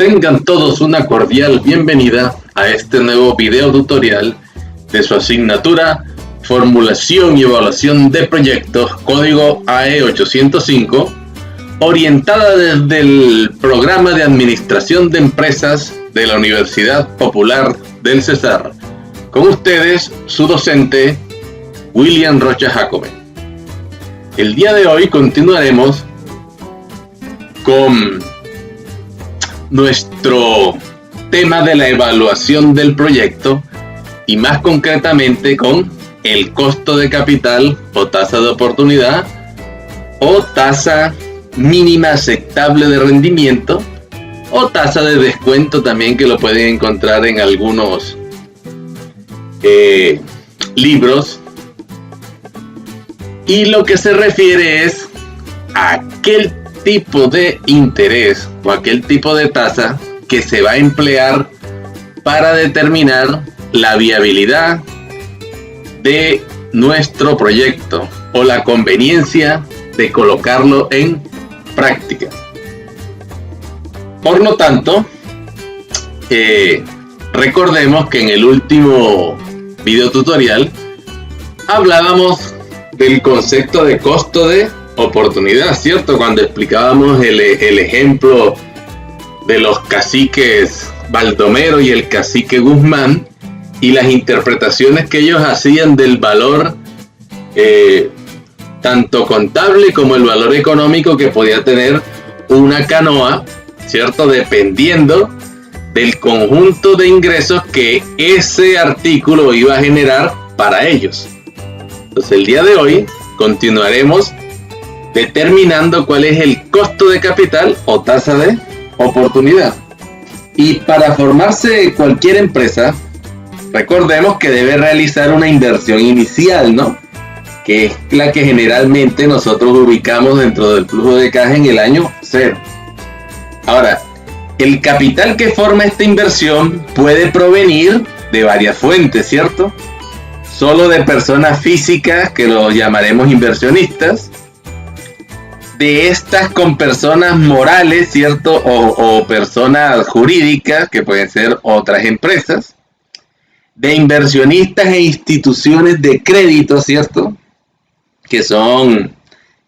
Tengan todos una cordial bienvenida a este nuevo video tutorial de su asignatura Formulación y Evaluación de Proyectos, código AE805, orientada desde el Programa de Administración de Empresas de la Universidad Popular del Cesar. Con ustedes, su docente, William Rocha Jacome. El día de hoy continuaremos con nuestro tema de la evaluación del proyecto y más concretamente con el costo de capital o tasa de oportunidad o tasa mínima aceptable de rendimiento o tasa de descuento también, que lo pueden encontrar en algunos libros. Y lo que se refiere es a aquel tipo de interés o aquel tipo de tasa que se va a emplear para determinar la viabilidad de nuestro proyecto o la conveniencia de colocarlo en práctica. Por lo tanto, recordemos que en el último video tutorial hablábamos del concepto de costo de oportunidad, ¿cierto? Cuando explicábamos el ejemplo de los caciques Baldomero y el cacique Guzmán y las interpretaciones que ellos hacían del valor tanto contable como el valor económico que podía tener una canoa, ¿cierto? Dependiendo del conjunto de ingresos que ese artículo iba a generar para ellos. Entonces el día de hoy continuaremos determinando cuál es el costo de capital o tasa de oportunidad. Y para formarse cualquier empresa, recordemos que debe realizar una inversión inicial, ¿no? Que es la que generalmente nosotros ubicamos dentro del flujo de caja en el año 0. Ahora, el capital que forma esta inversión puede provenir de varias fuentes, ¿cierto? Solo de personas físicas, que los llamaremos inversionistas, de estas con personas morales, ¿cierto? O personas jurídicas, que pueden ser otras empresas, de inversionistas e instituciones de crédito, ¿cierto? Que son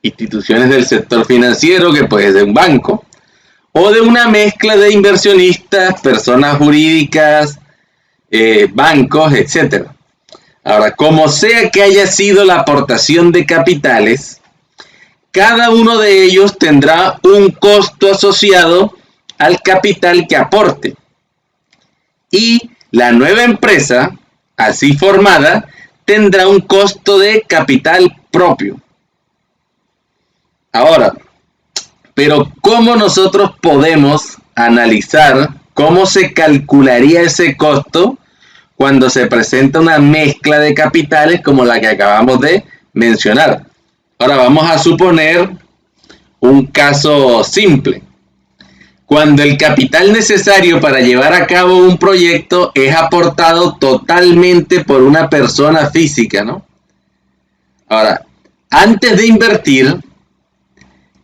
instituciones del sector financiero, que puede ser un banco, o de una mezcla de inversionistas, personas jurídicas, bancos, etc. Ahora, como sea que haya sido la aportación de capitales, cada uno de ellos tendrá un costo asociado al capital que aporte. Y la nueva empresa, así formada, tendrá un costo de capital propio. Ahora, pero ¿cómo nosotros podemos analizar cómo se calcularía ese costo cuando se presenta una mezcla de capitales como la que acabamos de mencionar? Ahora vamos a suponer un caso simple. Cuando el capital necesario para llevar a cabo un proyecto es aportado totalmente por una persona física, ¿no? Ahora, antes de invertir,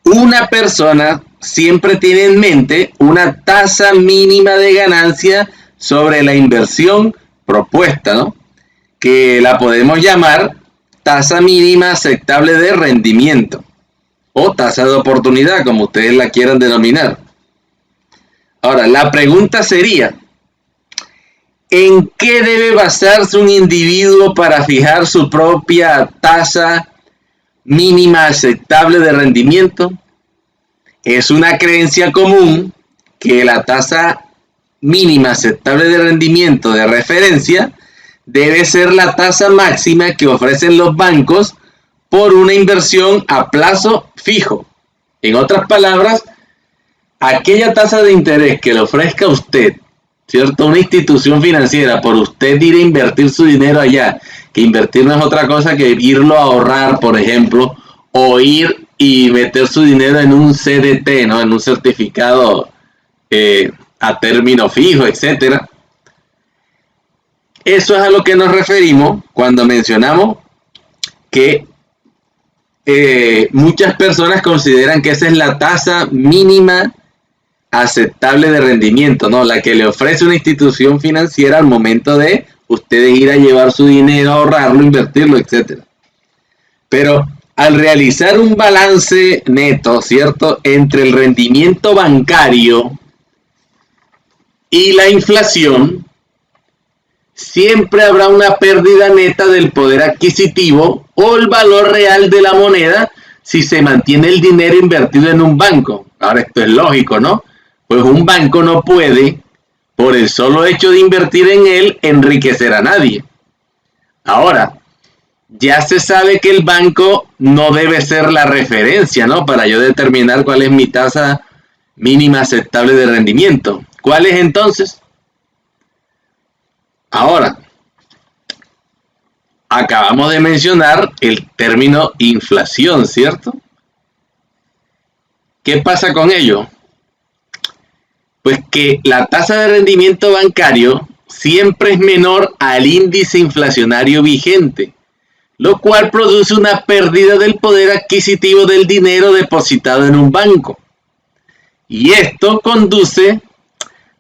una persona siempre tiene en mente una tasa mínima de ganancia sobre la inversión propuesta, ¿no? Que la podemos llamar tasa mínima aceptable de rendimiento o tasa de oportunidad, como ustedes la quieran denominar. Ahora, la pregunta sería, ¿en qué debe basarse un individuo para fijar su propia tasa mínima aceptable de rendimiento? Es una creencia común que la tasa mínima aceptable de rendimiento de referencia debe ser la tasa máxima que ofrecen los bancos por una inversión a plazo fijo. En otras palabras, aquella tasa de interés que le ofrezca a usted, ¿cierto? Una institución financiera, por usted ir a invertir su dinero allá, que invertir no es otra cosa que irlo a ahorrar, por ejemplo, o ir y meter su dinero en un CDT, ¿no? En un certificado a término fijo, etcétera. Eso es a lo que nos referimos cuando mencionamos que muchas personas consideran que esa es la tasa mínima aceptable de rendimiento, ¿no? La que le ofrece una institución financiera al momento de ustedes ir a llevar su dinero, ahorrarlo, invertirlo, etc. Pero al realizar un balance neto, ¿cierto?, entre el rendimiento bancario y la inflación, siempre habrá una pérdida neta del poder adquisitivo o el valor real de la moneda si se mantiene el dinero invertido en un banco. Ahora, esto es lógico, ¿no? Pues un banco no puede, por el solo hecho de invertir en él, enriquecer a nadie. Ahora, ya se sabe que el banco no debe ser la referencia, ¿no?, para yo determinar cuál es mi tasa mínima aceptable de rendimiento. ¿Cuál es entonces? Ahora, acabamos de mencionar el término inflación, ¿cierto? ¿Qué pasa con ello? Pues que la tasa de rendimiento bancario siempre es menor al índice inflacionario vigente, lo cual produce una pérdida del poder adquisitivo del dinero depositado en un banco. Y esto conduce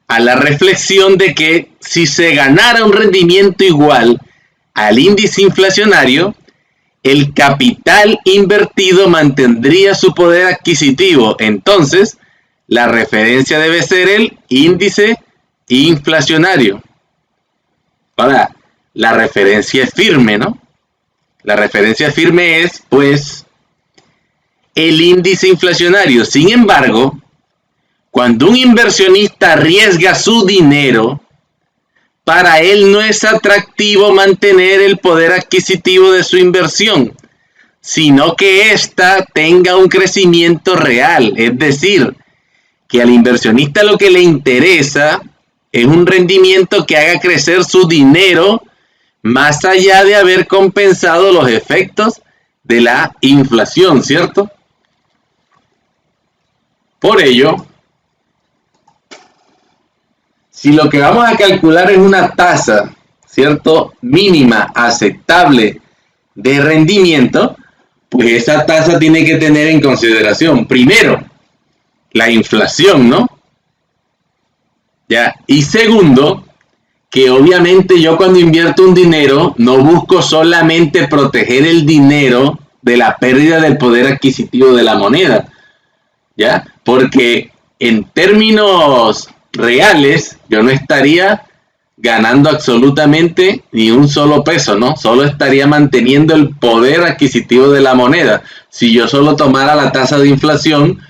a la reflexión de que si se ganara un rendimiento igual al índice inflacionario, el capital invertido mantendría su poder adquisitivo. Entonces, la referencia debe ser el índice inflacionario. Ahora, la referencia es firme, ¿no? La referencia firme es, pues, el índice inflacionario. Sin embargo, cuando un inversionista arriesga su dinero, para él no es atractivo mantener el poder adquisitivo de su inversión, sino que ésta tenga un crecimiento real. Es decir, que al inversionista lo que le interesa es un rendimiento que haga crecer su dinero más allá de haber compensado los efectos de la inflación, ¿cierto? Por ello, si lo que vamos a calcular es una tasa, ¿cierto?, mínima aceptable de rendimiento, pues esa tasa tiene que tener en consideración, primero, la inflación, ¿no? Ya. Y segundo, que obviamente yo cuando invierto un dinero no busco solamente proteger el dinero de la pérdida del poder adquisitivo de la moneda, ¿ya? Porque en términos reales yo no estaría ganando absolutamente ni un solo peso, ¿no? Solo estaría manteniendo el poder adquisitivo de la moneda. Si yo solo tomara la tasa de inflación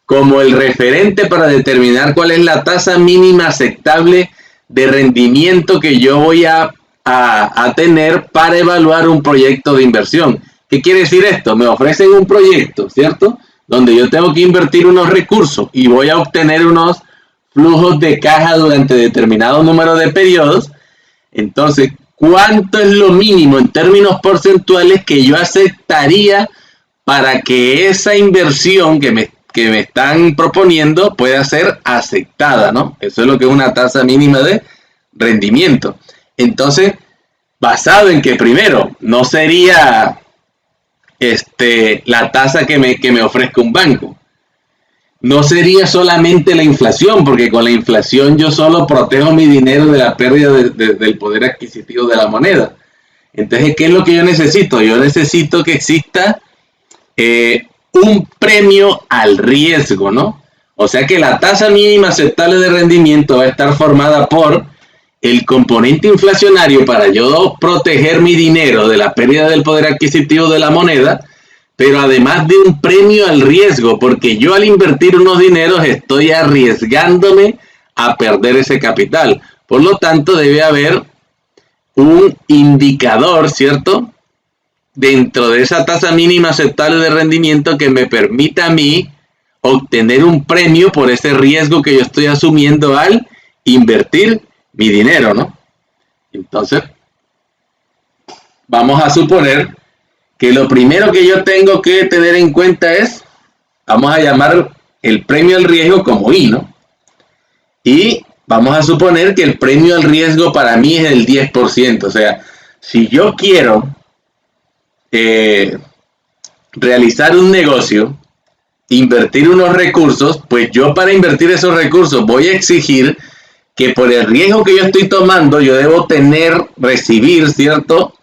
como el referente para determinar cuál es la tasa mínima aceptable de rendimiento que yo voy a tener para evaluar un proyecto de inversión. ¿Qué quiere decir esto? Me ofrecen un proyecto, ¿cierto?, donde yo tengo que invertir unos recursos y voy a obtener unos flujos de caja durante determinado número de periodos. Entonces, ¿cuánto es lo mínimo en términos porcentuales que yo aceptaría para que esa inversión que me están proponiendo pueda ser aceptada, ¿no? Eso es lo que es una tasa mínima de rendimiento. Entonces, basado en que primero no sería la tasa que me ofrezca un banco, no sería solamente la inflación, porque con la inflación yo solo protejo mi dinero de la pérdida del poder adquisitivo de la moneda. Entonces, ¿qué es lo que yo necesito? Yo necesito que exista un premio al riesgo, ¿no? O sea que la tasa mínima aceptable de rendimiento va a estar formada por el componente inflacionario para yo proteger mi dinero de la pérdida del poder adquisitivo de la moneda, pero además de un premio al riesgo, porque yo al invertir unos dineros estoy arriesgándome a perder ese capital. Por lo tanto, debe haber un indicador, ¿cierto?, dentro de esa tasa mínima aceptable de rendimiento que me permita a mí obtener un premio por ese riesgo que yo estoy asumiendo al invertir mi dinero, ¿no? Entonces, vamos a suponer que lo primero que yo tengo que tener en cuenta es, vamos a llamar el premio al riesgo como I, ¿no? Y vamos a suponer que el premio al riesgo para mí es el 10%. O sea, si yo quiero realizar un negocio invertir unos recursos, pues yo para invertir esos recursos voy a exigir que por el riesgo que yo estoy tomando, yo debo recibir, ¿cierto?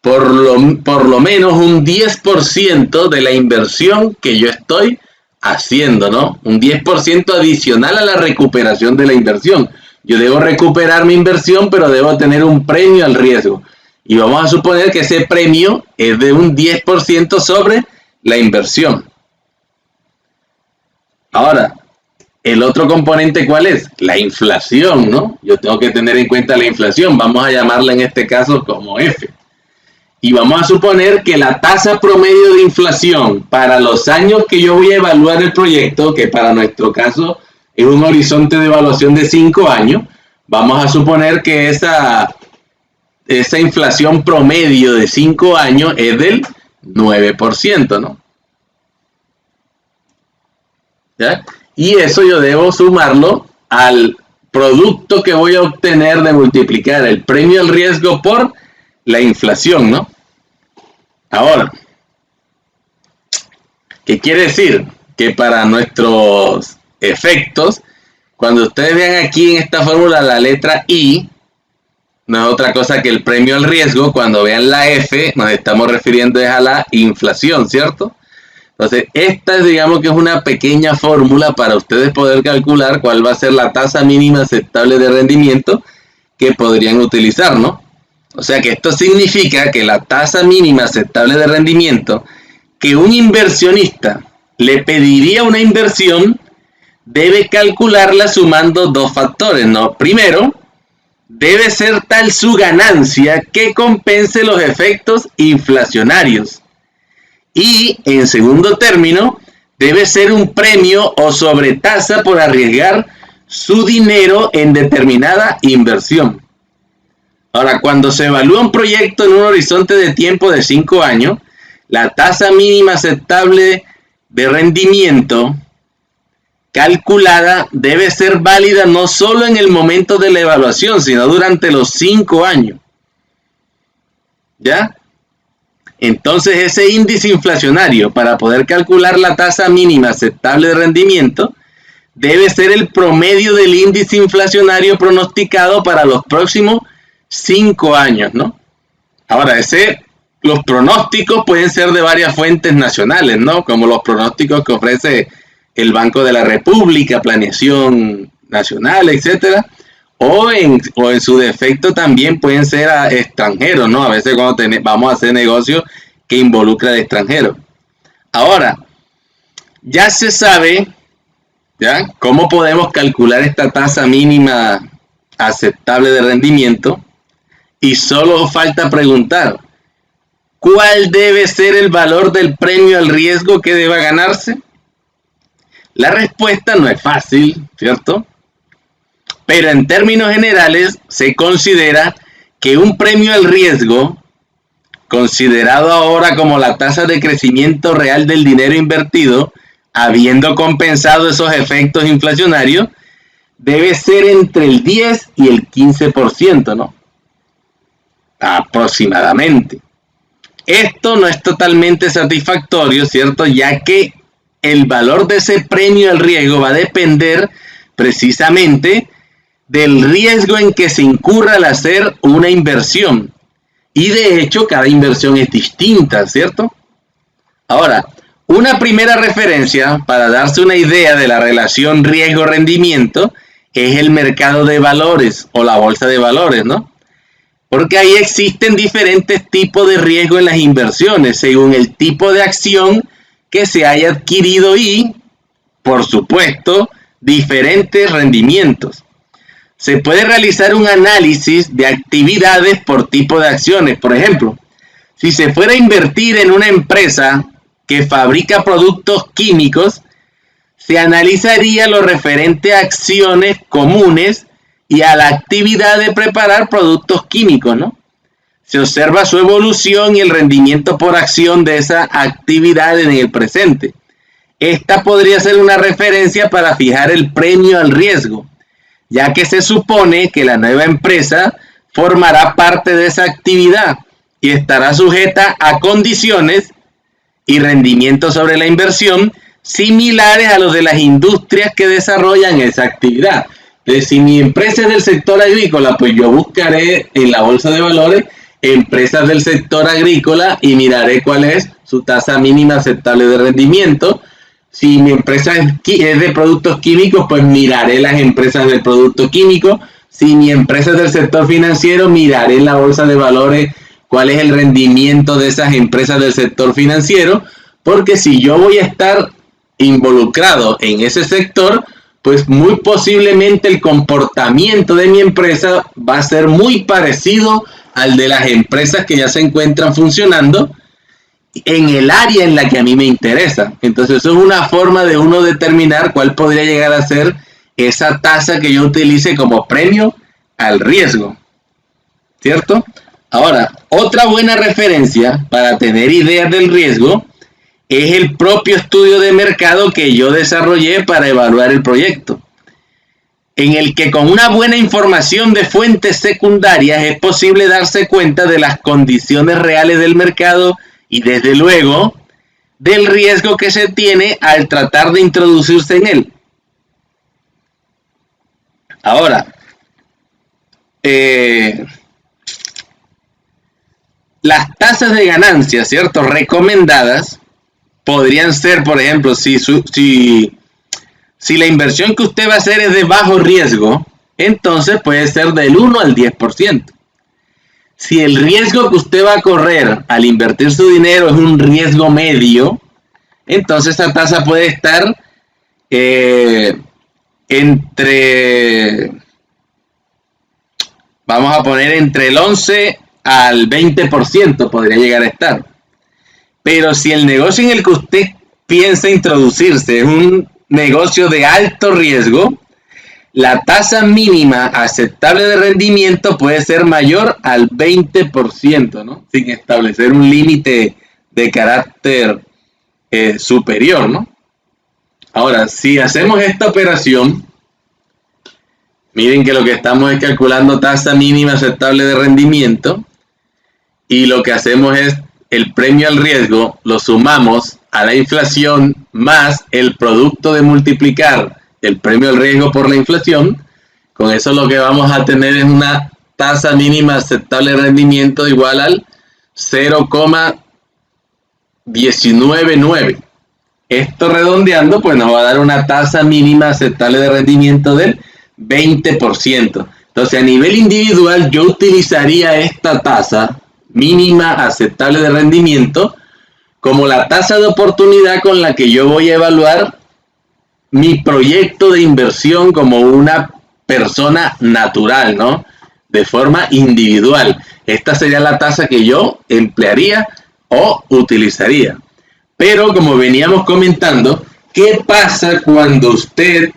Por lo menos un 10% de la inversión que yo estoy haciendo, ¿no? Un 10% adicional a la recuperación de la inversión. Yo debo recuperar mi inversión, pero debo tener un premio al riesgo. Y vamos a suponer que ese premio es de un 10% sobre la inversión. Ahora, el otro componente, ¿cuál es? La inflación, ¿no? Yo tengo que tener en cuenta la inflación. Vamos a llamarla en este caso como F. Y vamos a suponer que la tasa promedio de inflación para los años que yo voy a evaluar el proyecto, que para nuestro caso es un horizonte de evaluación de 5 años, vamos a suponer que esa inflación promedio de 5 años es del 9%, ¿no? ¿Ya? Y eso yo debo sumarlo al producto que voy a obtener de multiplicar el premio al riesgo por la inflación, ¿no? Ahora, ¿qué quiere decir? Que para nuestros efectos, cuando ustedes vean aquí en esta fórmula la letra I, no es otra cosa que el premio al riesgo. Cuando vean la F, nos estamos refiriendo a la inflación, ¿cierto? Entonces, esta digamos que es una pequeña fórmula para ustedes poder calcular cuál va a ser la tasa mínima aceptable de rendimiento que podrían utilizar, ¿no? O sea que esto significa que la tasa mínima aceptable de rendimiento que un inversionista le pediría una inversión debe calcularla sumando dos factores, ¿no? Primero, debe ser tal su ganancia que compense los efectos inflacionarios. Y, en segundo término, debe ser un premio o sobretasa por arriesgar su dinero en determinada inversión. Ahora, cuando se evalúa un proyecto en un horizonte de tiempo de 5 años, la tasa mínima aceptable de rendimiento calculada debe ser válida no solo en el momento de la evaluación, sino durante los 5 años. ¿Ya? Entonces, ese índice inflacionario, para poder calcular la tasa mínima aceptable de rendimiento, debe ser el promedio del índice inflacionario pronosticado para los próximos 5 años, ¿no? Ahora, los pronósticos pueden ser de varias fuentes nacionales, ¿no? Como los pronósticos que ofrece el Banco de la República, Planeación Nacional, etcétera, o en su defecto también pueden ser extranjeros, ¿no? A veces cuando vamos a hacer negocios que involucra al extranjero. Ahora, ya se sabe, ¿ya?, cómo podemos calcular esta tasa mínima aceptable de rendimiento, y solo falta preguntar, ¿cuál debe ser el valor del premio al riesgo que deba ganarse? La respuesta no es fácil, ¿cierto? Pero en términos generales se considera que un premio al riesgo, considerado ahora como la tasa de crecimiento real del dinero invertido, habiendo compensado esos efectos inflacionarios, debe ser entre el 10 y el 15%, ¿no? Aproximadamente. Esto no es totalmente satisfactorio, ¿cierto? Ya que el valor de ese premio al riesgo va a depender precisamente del riesgo en que se incurra al hacer una inversión. Y de hecho, cada inversión es distinta, ¿cierto? Ahora, una primera referencia para darse una idea de la relación riesgo-rendimiento es el mercado de valores o la bolsa de valores, ¿no? Porque ahí existen diferentes tipos de riesgo en las inversiones, según el tipo de acción que se haya adquirido y, por supuesto, diferentes rendimientos. Se puede realizar un análisis de actividades por tipo de acciones. Por ejemplo, si se fuera a invertir en una empresa que fabrica productos químicos, se analizaría lo referente a acciones comunes y a la actividad de preparar productos químicos, ¿no? Se observa su evolución y el rendimiento por acción de esa actividad en el presente. Esta podría ser una referencia para fijar el premio al riesgo, ya que se supone que la nueva empresa formará parte de esa actividad y estará sujeta a condiciones y rendimientos sobre la inversión similares a los de las industrias que desarrollan esa actividad. Entonces, si mi empresa es del sector agrícola, pues yo buscaré en la bolsa de valores empresas del sector agrícola y miraré cuál es su tasa mínima aceptable de rendimiento. Si mi empresa es de productos químicos, pues miraré las empresas del producto químico. Si mi empresa es del sector financiero, miraré en la bolsa de valores cuál es el rendimiento de esas empresas del sector financiero, porque si yo voy a estar involucrado en ese sector, pues muy posiblemente el comportamiento de mi empresa va a ser muy parecido al de las empresas que ya se encuentran funcionando en el área en la que a mí me interesa. Entonces eso es una forma de uno determinar cuál podría llegar a ser esa tasa que yo utilice como premio al riesgo, ¿cierto? Ahora, otra buena referencia para tener ideas del riesgo es el propio estudio de mercado que yo desarrollé para evaluar el proyecto, en el que con una buena información de fuentes secundarias es posible darse cuenta de las condiciones reales del mercado y desde luego del riesgo que se tiene al tratar de introducirse en él. Ahora, las tasas de ganancia, ¿cierto?, recomendadas podrían ser, por ejemplo, si la inversión que usted va a hacer es de bajo riesgo, entonces puede ser del 1 al 10%. Si el riesgo que usted va a correr al invertir su dinero es un riesgo medio, entonces esa tasa puede estar vamos a poner entre el 11 al 20% podría llegar a estar. Pero si el negocio en el que usted piensa introducirse es un negocio de alto riesgo, la tasa mínima aceptable de rendimiento puede ser mayor al 20%, ¿no? Sin establecer un límite de carácter superior, ¿no? Ahora, si hacemos esta operación, miren que lo que estamos es calculando tasa mínima aceptable de rendimiento y lo que hacemos es el premio al riesgo, lo sumamos a la inflación más el producto de multiplicar el premio al riesgo por la inflación. Con eso lo que vamos a tener es una tasa mínima aceptable de rendimiento igual al 0,199. Esto redondeando pues nos va a dar una tasa mínima aceptable de rendimiento del 20%. Entonces a nivel individual yo utilizaría esta tasa mínima aceptable de rendimiento como la tasa de oportunidad con la que yo voy a evaluar mi proyecto de inversión como una persona natural, ¿no? De forma individual. Esta sería la tasa que yo emplearía o utilizaría. Pero como veníamos comentando, ¿qué pasa cuando usted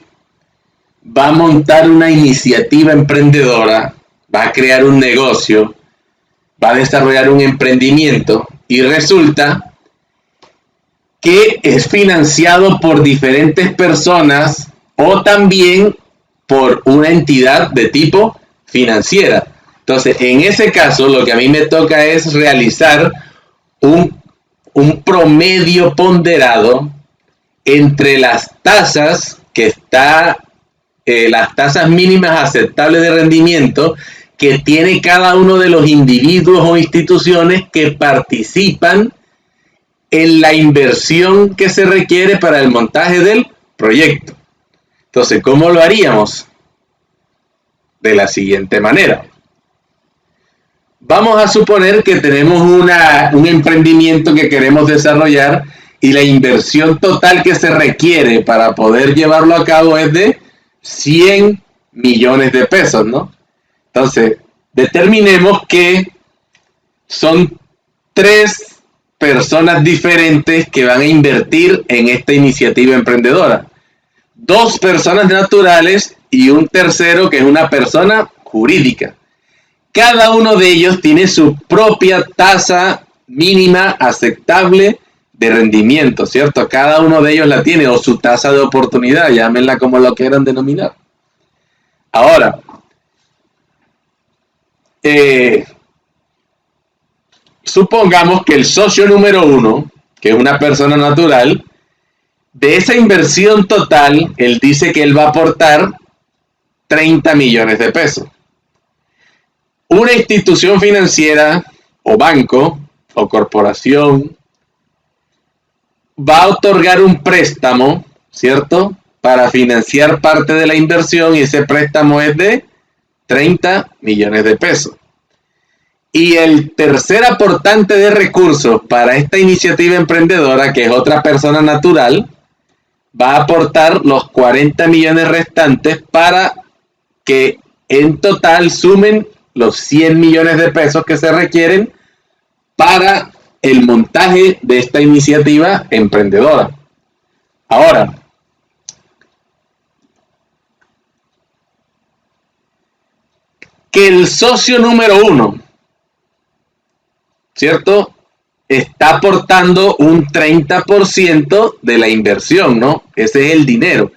va a montar una iniciativa emprendedora, va a crear un negocio, va a desarrollar un emprendimiento y resulta que es financiado por diferentes personas o también por una entidad de tipo financiera? Entonces, en ese caso, lo que a mí me toca es realizar un promedio ponderado entre las tasas que está, las tasas mínimas aceptables de rendimiento que tiene cada uno de los individuos o instituciones que participan en la inversión que se requiere para el montaje del proyecto. Entonces, ¿cómo lo haríamos? De la siguiente manera. Vamos a suponer que tenemos un emprendimiento que queremos desarrollar y la inversión total que se requiere para poder llevarlo a cabo es de 100 millones de pesos, ¿no? Entonces, determinemos que son 3 personas diferentes que van a invertir en esta iniciativa emprendedora. 2 personas naturales y un tercero que es una persona jurídica. Cada uno de ellos tiene su propia tasa mínima aceptable de rendimiento, ¿cierto? Cada uno de ellos la tiene, o su tasa de oportunidad, llámenla como lo quieran denominar. Ahora, supongamos que el socio número 1, que es una persona natural, De esa inversión total, él dice que él va a aportar 30 millones de pesos. Una institución financiera o banco o corporación va a otorgar un préstamo, ¿cierto?, para financiar parte de la inversión, y ese préstamo es de 30 millones de pesos. Y el tercer aportante de recursos para esta iniciativa emprendedora, que es otra persona natural, va a aportar los 40 millones restantes para que en total sumen los 100 millones de pesos que se requieren para el montaje de esta iniciativa emprendedora. Ahora, que el socio número 1, ¿cierto?, está aportando un 30% de la inversión, ¿no? Ese es el dinero,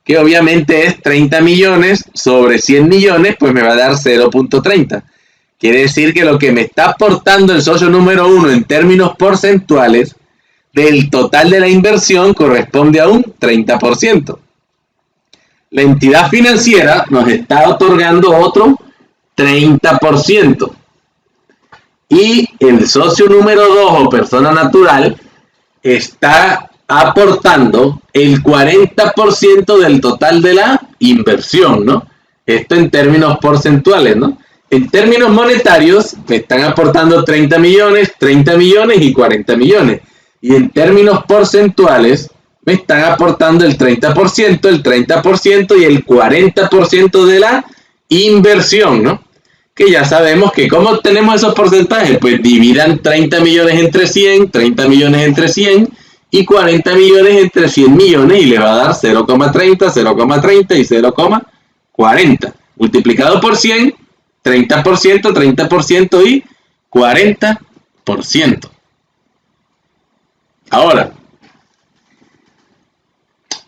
que obviamente es 30 millones sobre 100 millones, pues me va a dar 0.30. Quiere decir que lo que me está aportando el socio número 1 en términos porcentuales del total de la inversión corresponde a un 30%. La entidad financiera nos está otorgando otro 30%. Y el socio número 2 o persona natural está aportando el 40% del total de la inversión, ¿no? Esto en términos porcentuales, ¿no? En términos monetarios me están aportando 30 millones y 40 millones. Y en términos porcentuales me están aportando el 30% y el 40% de la inversión, ¿no? Que ya sabemos que ¿cómo obtenemos esos porcentajes? Pues dividan 30 millones entre 100, 30 millones entre 100 y 40 millones entre 100 millones y le va a dar 0,30, 0,30 y 0,40. Multiplicado por 100, 30%, 30% y 40%. Ahora,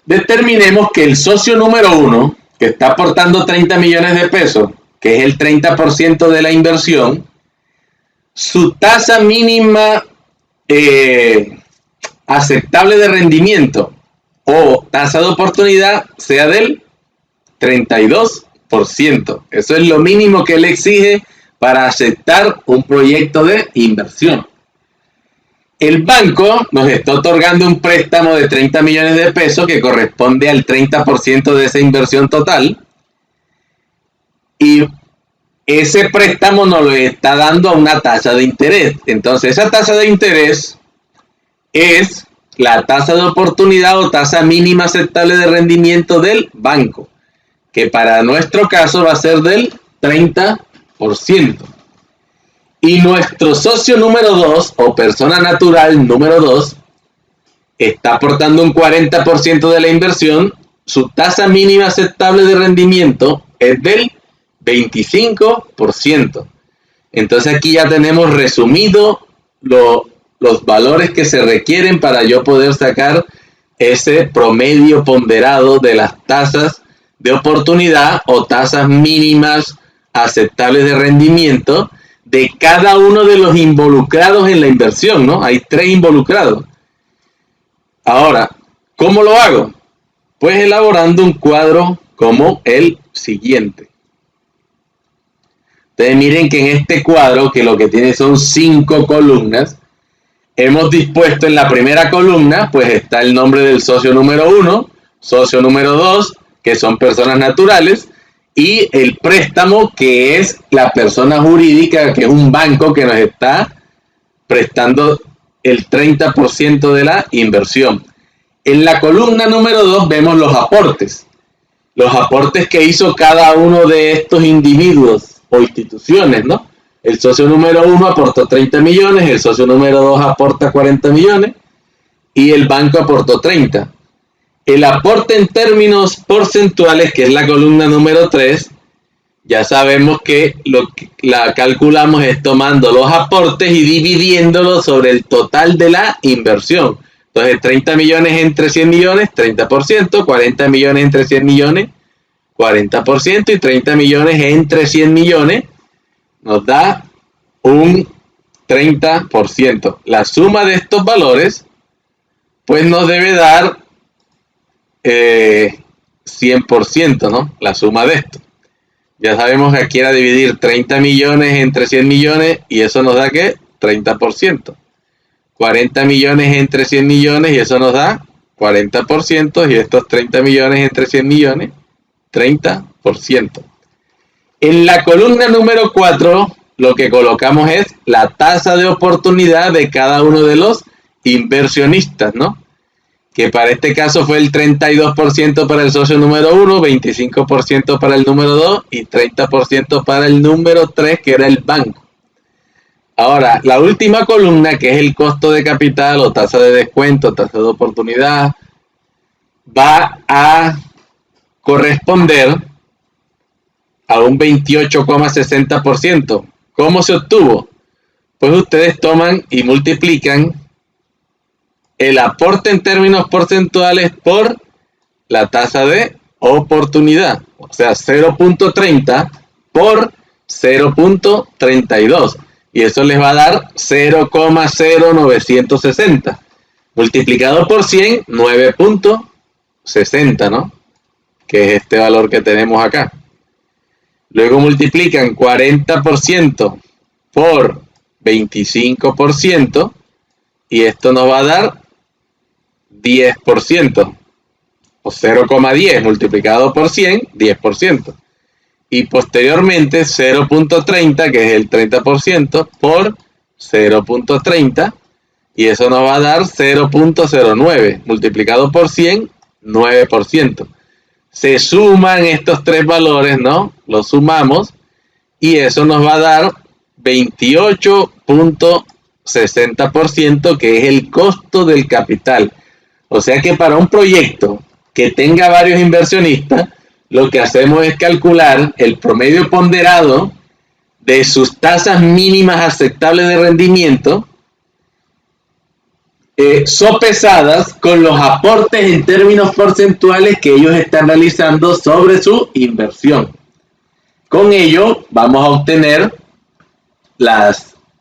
determinemos que el socio número 1, que está aportando 30 millones de pesos, que es el 30% de la inversión, su tasa mínima aceptable de rendimiento o tasa de oportunidad sea del 32%. Eso es lo mínimo que él exige para aceptar un proyecto de inversión. El banco nos está otorgando un préstamo de 30 millones de pesos que corresponde al 30% de esa inversión total. Y ese préstamo nos lo está dando a una tasa de interés. Entonces, esa tasa de interés es la tasa de oportunidad o tasa mínima aceptable de rendimiento del banco, que para nuestro caso va a ser del 30%. Y nuestro socio número 2 o persona natural número 2 está aportando un 40% de la inversión. Su tasa mínima aceptable de rendimiento es del 25%. Entonces aquí ya tenemos resumido los valores que se requieren para yo poder sacar ese promedio ponderado de las tasas de oportunidad o tasas mínimas aceptables de rendimiento de cada uno de los involucrados en la inversión, ¿no? Hay 3 involucrados. Ahora, ¿cómo lo hago? Pues elaborando un cuadro como el siguiente. Ustedes miren que en este cuadro, que lo que tiene son 5 columnas, hemos dispuesto en la primera columna, pues está el nombre del socio número 1, socio número 2, que son personas naturales, y el préstamo, que es la persona jurídica, que es un banco que nos está prestando el 30% de la inversión. En la columna número 2 vemos los aportes que hizo cada uno de estos individuos o instituciones, ¿no? El socio número 1 aportó 30 millones, el socio número 2 aporta 40 millones y el banco aportó 30. El aporte en términos porcentuales, que es la columna número 3, ya sabemos que la calculamos es tomando los aportes y dividiéndolos sobre el total de la inversión. Entonces, 30 millones entre 100 millones, 30%, 40 millones entre 100 millones, 40%, y 30 millones entre 100 millones nos da un 30%. La suma de estos valores, pues nos debe dar 100%, ¿no? La suma de esto. Ya sabemos que aquí era dividir 30 millones entre 100 millones y eso nos da ¿qué? 30%. 40 millones entre 100 millones y eso nos da 40%, y estos 30 millones entre 100 millones, 30%. En la columna número 4, lo que colocamos es la tasa de oportunidad de cada uno de los inversionistas, ¿no? Que para este caso fue el 32% para el socio número 1, 25% para el número 2 y 30% para el número 3, que era el banco. Ahora, la última columna, que es el costo de capital o tasa de descuento, tasa de oportunidad, va a corresponder a un 28,60%. ¿Cómo se obtuvo? Pues ustedes toman y multiplican el aporte en términos porcentuales por la tasa de oportunidad. O sea, 0.30 por 0.32. Y eso les va a dar 0,0960. Multiplicado por 100, 9.60, ¿no? Que es este valor que tenemos acá. Luego multiplican 40% por 25% y esto nos va a dar 10%. O 0,10 multiplicado por 100, 10%. Y posteriormente 0.30, que es el 30%, por 0.30, y eso nos va a dar 0.09, multiplicado por 100, 9%. Se suman estos tres valores, ¿no? Los sumamos, y eso nos va a dar 28.60%, que es el costo del capital. O sea que para un proyecto que tenga varios inversionistas, lo que hacemos es calcular el promedio ponderado de sus tasas mínimas aceptables de rendimiento, sopesadas con los aportes en términos porcentuales que ellos están realizando sobre su inversión. Con ello vamos a obtener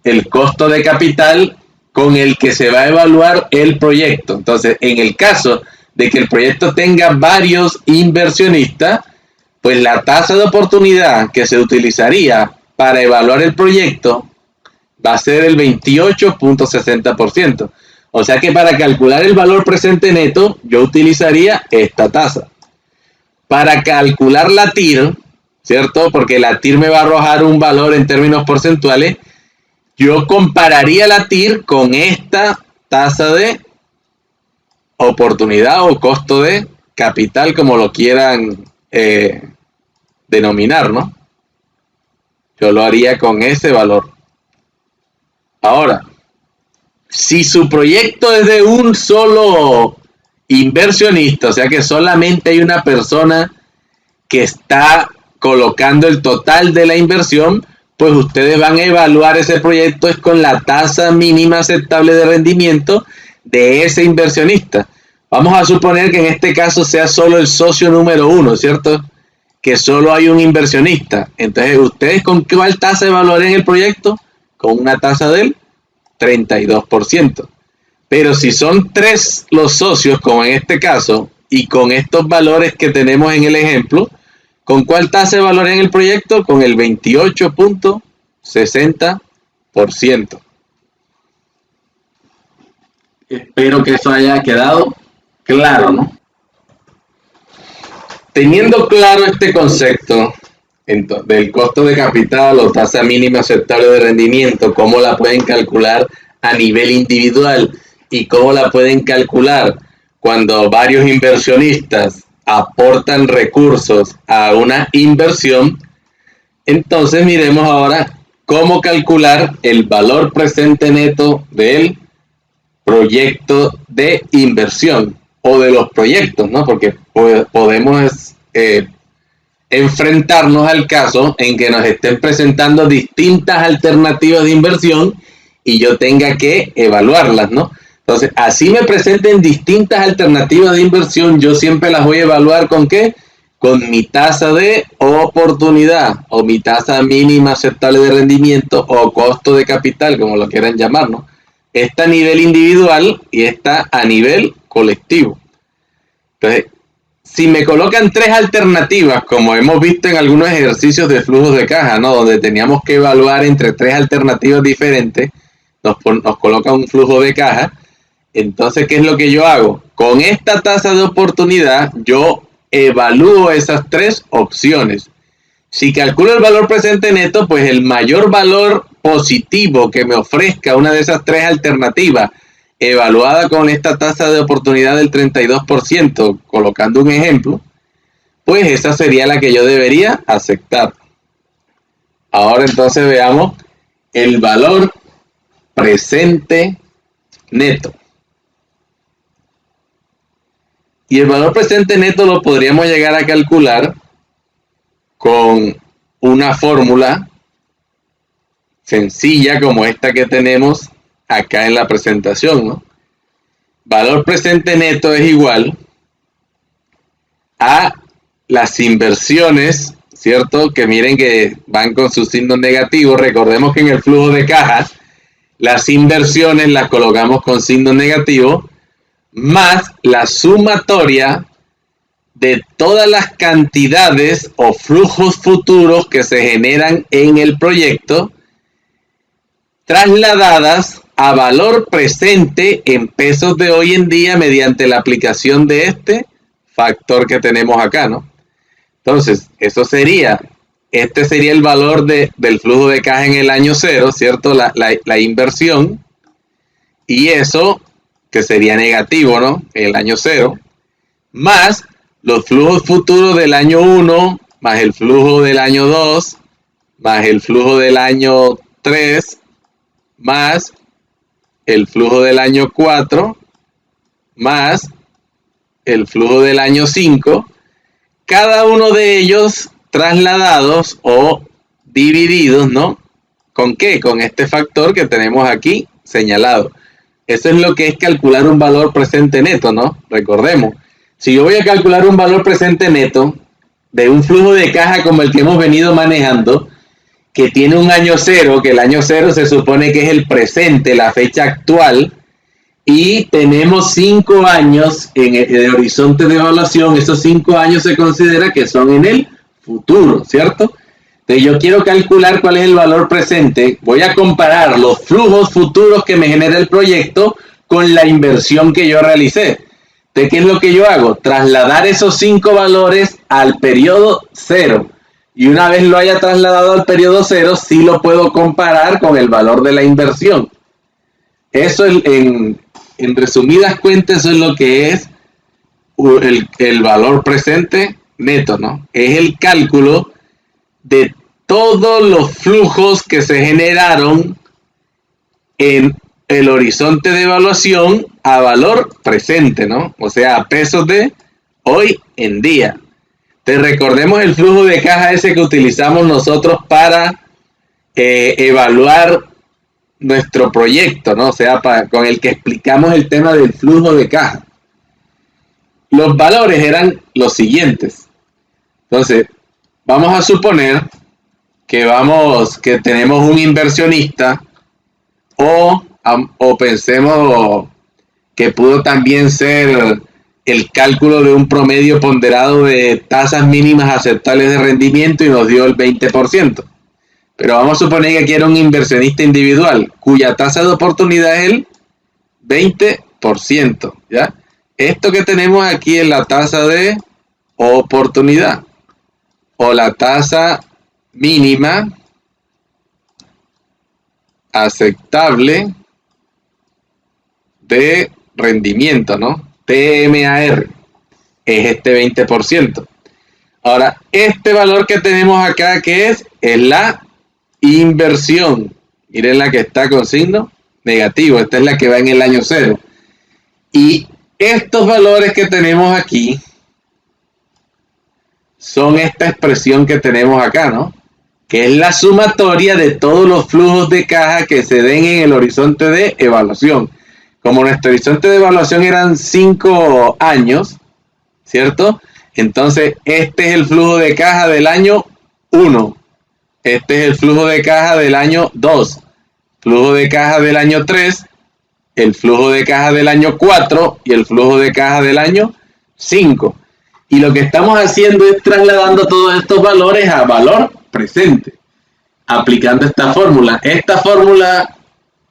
el costo de capital con el que se va a evaluar el proyecto. Entonces, en el caso de que el proyecto tenga varios inversionistas, pues la tasa de oportunidad que se utilizaría para evaluar el proyecto va a ser el 28.60%. O sea que para calcular el valor presente neto, yo utilizaría esta tasa. Para calcular la TIR, ¿cierto? Porque la TIR me va a arrojar un valor en términos porcentuales, yo compararía la TIR con esta tasa de oportunidad o costo de capital, como lo quieran denominar, ¿no? Yo lo haría con ese valor. Ahora, si su proyecto es de un solo inversionista, o sea que solamente hay una persona que está colocando el total de la inversión, pues ustedes van a evaluar ese proyecto es con la tasa mínima aceptable de rendimiento de ese inversionista. Vamos a suponer que en este caso sea solo el socio número 1, ¿cierto? Que solo hay un inversionista. Entonces, ¿ustedes con cuál tasa evaluarían el proyecto? Con una tasa del 32%. Pero si son 3 los socios, como en este caso, y con estos valores que tenemos en el ejemplo, ¿con cuál tasa evaluarían el proyecto? Con el 28.60%. Espero que eso haya quedado claro, ¿no? Teniendo claro este concepto del costo de capital o tasa mínima aceptable de rendimiento, cómo la pueden calcular a nivel individual y cómo la pueden calcular cuando varios inversionistas aportan recursos a una inversión, entonces miremos ahora cómo calcular el valor presente neto del proyecto de inversión o de los proyectos, ¿no? Porque podemos enfrentarnos al caso en que nos estén presentando distintas alternativas de inversión y yo tenga que evaluarlas, ¿no? Entonces, así me presenten distintas alternativas de inversión, yo siempre las voy a evaluar ¿con qué? Con mi tasa de oportunidad o mi tasa mínima aceptable de rendimiento o costo de capital, como lo quieran llamar, ¿no? Esta a nivel individual y esta a nivel colectivo. Entonces, si me colocan tres alternativas, como hemos visto en algunos ejercicios de flujos de caja, ¿no? Donde teníamos que evaluar entre tres alternativas diferentes, nos coloca un flujo de caja. Entonces, ¿qué es lo que yo hago? Con esta tasa de oportunidad, yo evalúo esas tres opciones. Si calculo el valor presente neto, pues el mayor valor positivo que me ofrezca una de esas tres alternativas, evaluada con esta tasa de oportunidad del 32%, colocando un ejemplo, pues esa sería la que yo debería aceptar. Ahora entonces veamos el valor presente neto. Y el valor presente neto lo podríamos llegar a calcular con una fórmula sencilla como esta que tenemos acá en la presentación, ¿no? Valor presente neto es igual a las inversiones, ¿cierto? Que miren que van con su signo negativo. Recordemos que en el flujo de caja las inversiones las colocamos con signo negativo, más la sumatoria de todas las cantidades o flujos futuros que se generan en el proyecto, trasladadas a valor presente en pesos de hoy en día mediante la aplicación de este factor que tenemos acá, ¿no? Entonces, este sería el valor del flujo de caja en el año cero, ¿cierto? La inversión, y eso que sería negativo, ¿no? El año cero, más los flujos futuros del año 1, más el flujo del año 2, más el flujo del año 3, más el flujo del año 4, más el flujo del año 5, cada uno de ellos trasladados o divididos, ¿no? ¿Con qué? Con este factor que tenemos aquí señalado. Eso es lo que es calcular un valor presente neto, ¿no? Recordemos, si yo voy a calcular un valor presente neto de un flujo de caja como el que hemos venido manejando, que tiene un año cero, que el año cero se supone que es el presente, la fecha actual, y tenemos 5 años en el horizonte de evaluación. Esos 5 años se considera que son en el futuro, ¿cierto? Entonces yo quiero calcular cuál es el valor presente. Voy a comparar los flujos futuros que me genera el proyecto con la inversión que yo realicé. Entonces, ¿qué es lo que yo hago? Trasladar esos 5 valores al periodo 0. Y una vez lo haya trasladado al periodo 0, sí lo puedo comparar con el valor de la inversión. Eso en resumidas cuentas, eso es lo que es el valor presente neto, ¿no? Es el cálculo de todos los flujos que se generaron en el horizonte de evaluación a valor presente, ¿no? O sea, a pesos de hoy en día. Te recordemos el flujo de caja ese que utilizamos nosotros para evaluar nuestro proyecto, ¿no? O sea, con el que explicamos el tema del flujo de caja. Los valores eran los siguientes. Entonces, vamos a suponer que tenemos un inversionista o pensemos que pudo también ser el cálculo de un promedio ponderado de tasas mínimas aceptables de rendimiento y nos dio el 20%. Pero vamos a suponer que aquí era un inversionista individual cuya tasa de oportunidad es el 20%, ¿ya? Esto que tenemos aquí es la tasa de oportunidad o la tasa mínima aceptable de rendimiento, ¿no? TMAR es este 20%. Ahora, este valor que tenemos acá, ¿qué es? Es la inversión. Miren la que está con signo negativo. Esta es la que va en el año cero. Y estos valores que tenemos aquí son esta expresión que tenemos acá, ¿no? Que es la sumatoria de todos los flujos de caja que se den en el horizonte de evaluación. Como nuestro horizonte de evaluación eran 5 años, ¿cierto? Entonces, este es el flujo de caja del año 1. Este es el flujo de caja del año 2. Flujo de caja del año 3. El flujo de caja del año 4 y el flujo de caja del año 5. Y lo que estamos haciendo es trasladando todos estos valores a valor presente, aplicando esta fórmula. Esta fórmula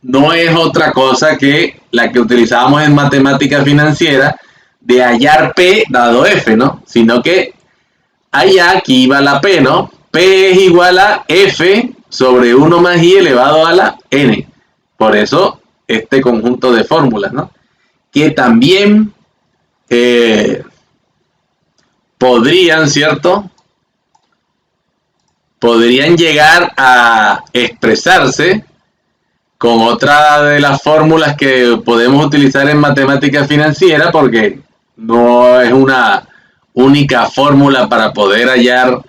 no es otra cosa que la que utilizábamos en matemática financiera de hallar P dado F, ¿no? Sino que allá aquí va la P, ¿no? P es igual a F sobre 1 más I elevado a la N. Por eso este conjunto de fórmulas, ¿no? Que también podrían, ¿cierto? Podrían llegar a expresarse con otra de las fórmulas que podemos utilizar en matemática financiera, porque no es una única fórmula para poder hallar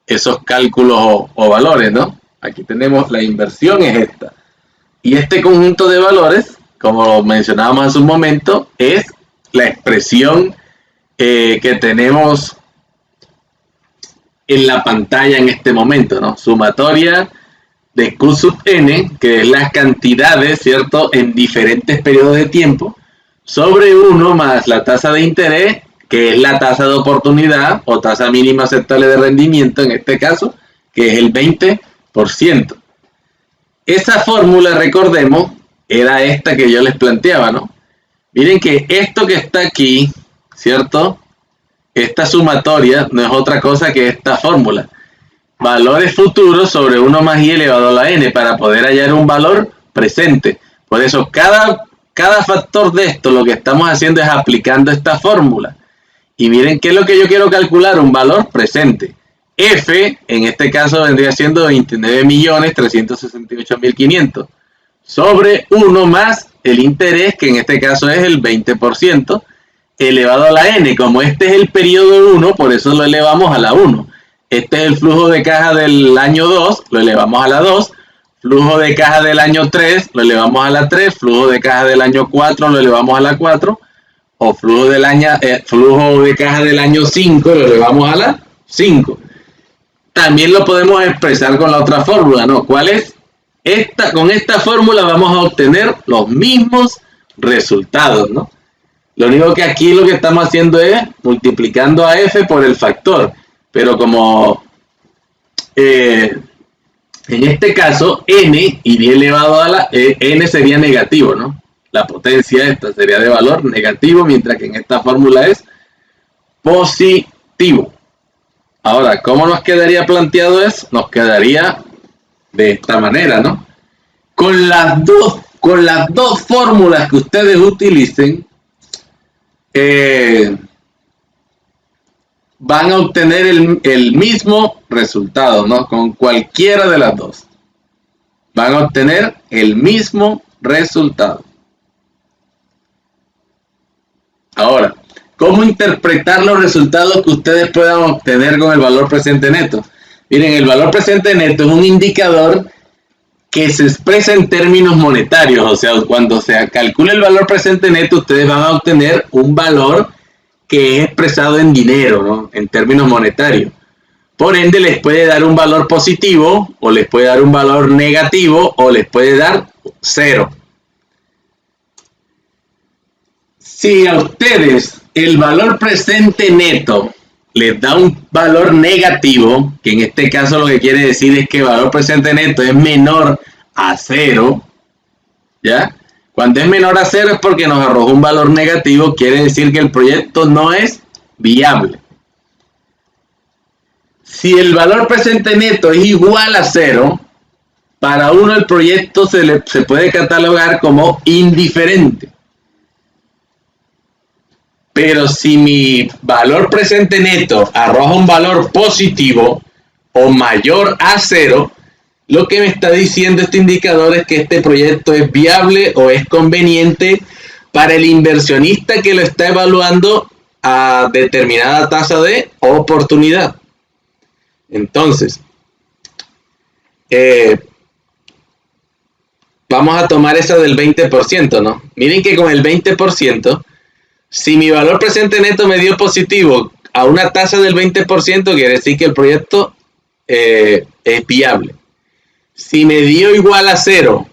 esos cálculos o valores, ¿no? Aquí tenemos la inversión, es esta. Y este conjunto de valores, como mencionábamos hace un momento, es la expresión que tenemos en la pantalla en este momento, ¿no? Sumatoria de Q sub n, que es las cantidades, ¿cierto?, en diferentes periodos de tiempo, sobre 1 más la tasa de interés, que es la tasa de oportunidad o tasa mínima aceptable de rendimiento, en este caso, que es el 20%. Esa fórmula, recordemos, era esta que yo les planteaba, ¿no? Miren que esto que está aquí, ¿cierto? Esta sumatoria no es otra cosa que esta fórmula. Valores futuros sobre 1 más I elevado a la N para poder hallar un valor presente. Por eso, cada factor de esto, lo que estamos haciendo es aplicando esta fórmula. Y miren qué es lo que yo quiero calcular, un valor presente. F, en este caso vendría siendo 29.368.500 sobre 1 más el interés, que en este caso es el 20%, elevado a la N. Como este es el periodo 1, por eso lo elevamos a la 1. Este es el flujo de caja del año 2, lo elevamos a la 2. Flujo de caja del año 3, lo elevamos a la 3. Flujo de caja del año 4, lo elevamos a la 4. O flujo de caja del año 5, lo elevamos a la 5. También lo podemos expresar con la otra fórmula, ¿no? ¿Cuál es? Con esta fórmula vamos a obtener los mismos resultados, ¿no? Lo único que aquí lo que estamos haciendo es multiplicando a F por el factor. Pero como en este caso N iría elevado a la N sería negativo, ¿no? La potencia esta sería de valor negativo, mientras que en esta fórmula es positivo. Ahora, ¿cómo nos quedaría planteado eso? Nos quedaría de esta manera, ¿no? Con las dos fórmulas que ustedes utilicen, van a obtener el mismo resultado, ¿no? Con cualquiera de las dos. Van a obtener el mismo resultado. Ahora, ¿cómo interpretar los resultados que ustedes puedan obtener con el valor presente neto? Miren, el valor presente neto es un indicador que se expresa en términos monetarios. O sea, cuando se calcula el valor presente neto, ustedes van a obtener un valor que es expresado en dinero, ¿no? En términos monetarios. Por ende, les puede dar un valor positivo, o les puede dar un valor negativo, o les puede dar 0. Si a ustedes el valor presente neto les da un valor negativo, que en este caso lo que quiere decir es que el valor presente neto es menor a 0, ¿ya? Cuando es menor a 0 es porque nos arrojó un valor negativo, quiere decir que el proyecto no es viable. Si el valor presente neto es igual a 0, para uno el proyecto se puede catalogar como indiferente. Pero si mi valor presente neto arroja un valor positivo o mayor a 0, lo que me está diciendo este indicador es que este proyecto es viable o es conveniente para el inversionista que lo está evaluando a determinada tasa de oportunidad. Entonces, vamos a tomar esa del 20%, ¿no? Miren que con el 20%, si mi valor presente neto me dio positivo a una tasa del 20%, quiere decir que el proyecto es viable. Si me dio igual a 0,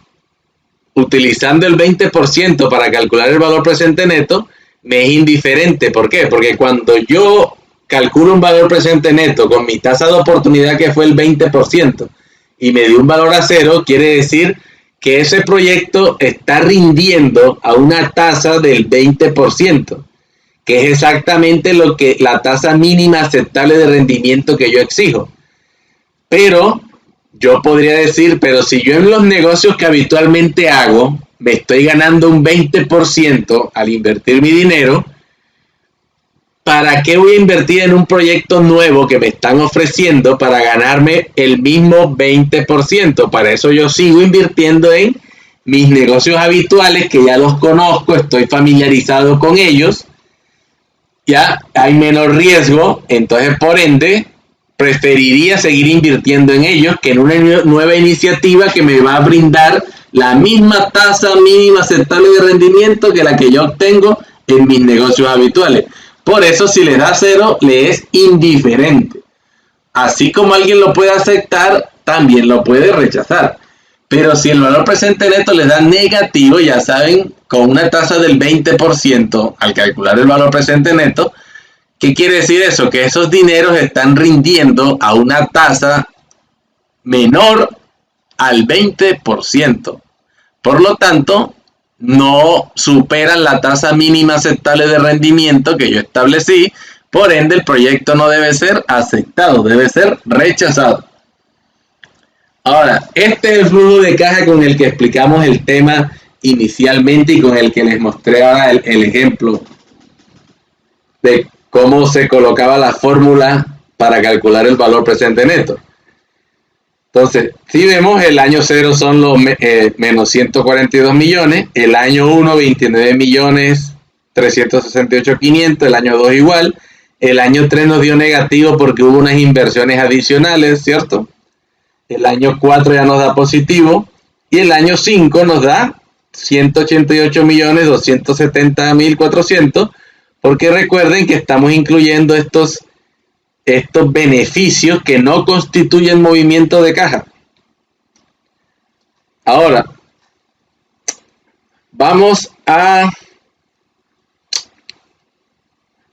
utilizando el 20% para calcular el valor presente neto, me es indiferente. ¿Por qué? Porque cuando yo calculo un valor presente neto con mi tasa de oportunidad que fue el 20% y me dio un valor a cero, quiere decir que ese proyecto está rindiendo a una tasa del 20%, que es exactamente lo que la tasa mínima aceptable de rendimiento que yo exijo. Pero yo podría decir, pero si yo en los negocios que habitualmente hago me estoy ganando un 20% al invertir mi dinero, ¿para qué voy a invertir en un proyecto nuevo que me están ofreciendo para ganarme el mismo 20%? Para eso yo sigo invirtiendo en mis negocios habituales, que ya los conozco, estoy familiarizado con ellos, ya hay menos riesgo, entonces por ende preferiría seguir invirtiendo en ellos que en una nueva iniciativa que me va a brindar la misma tasa mínima aceptable de rendimiento que la que yo obtengo en mis negocios habituales. Por eso, si le da cero, le es indiferente. Así como alguien lo puede aceptar, también lo puede rechazar. Pero si el valor presente neto le da negativo, ya saben, con una tasa del 20% al calcular el valor presente neto, ¿qué quiere decir eso? Que esos dineros están rindiendo a una tasa menor al 20%. Por lo tanto, no superan la tasa mínima aceptable de rendimiento que yo establecí, por ende el proyecto no debe ser aceptado, debe ser rechazado. Ahora, este es el flujo de caja con el que explicamos el tema inicialmente y con el que les mostré ahora el ejemplo de cómo se colocaba la fórmula para calcular el valor presente neto. Entonces, si vemos, el año 0 son los menos 142 millones, el año 1 29 millones 368.500, el año 2 igual, el año 3 nos dio negativo porque hubo unas inversiones adicionales, ¿cierto? El año 4 ya nos da positivo y el año 5 nos da 188.270.400, porque recuerden que estamos incluyendo estos beneficios que no constituyen movimiento de caja. Ahora, vamos a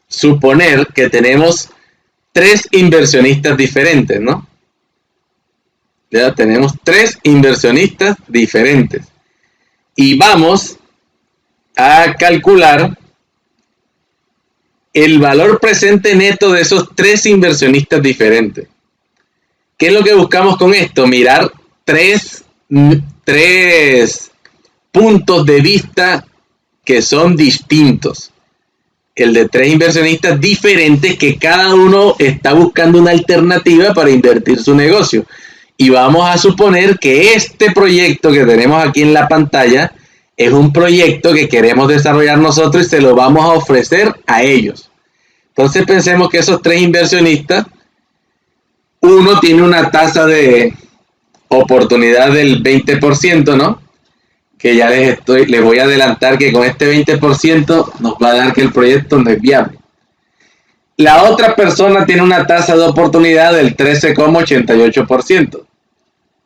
suponer que tenemos 3 inversionistas diferentes, ¿no? Ya tenemos 3 inversionistas diferentes. Y vamos a calcular el valor presente neto de esos 3 inversionistas diferentes. ¿Qué es lo que buscamos con esto? Mirar tres puntos de vista que son distintos. El de 3 inversionistas diferentes que cada uno está buscando una alternativa para invertir su negocio. Y vamos a suponer que este proyecto que tenemos aquí en la pantalla es un proyecto que queremos desarrollar nosotros y se lo vamos a ofrecer a ellos. Entonces pensemos que esos 3 inversionistas, uno tiene una tasa de oportunidad del 20%, ¿no? Que ya les voy a adelantar que con este 20% nos va a dar que el proyecto no es viable. La otra persona tiene una tasa de oportunidad del 13,88%.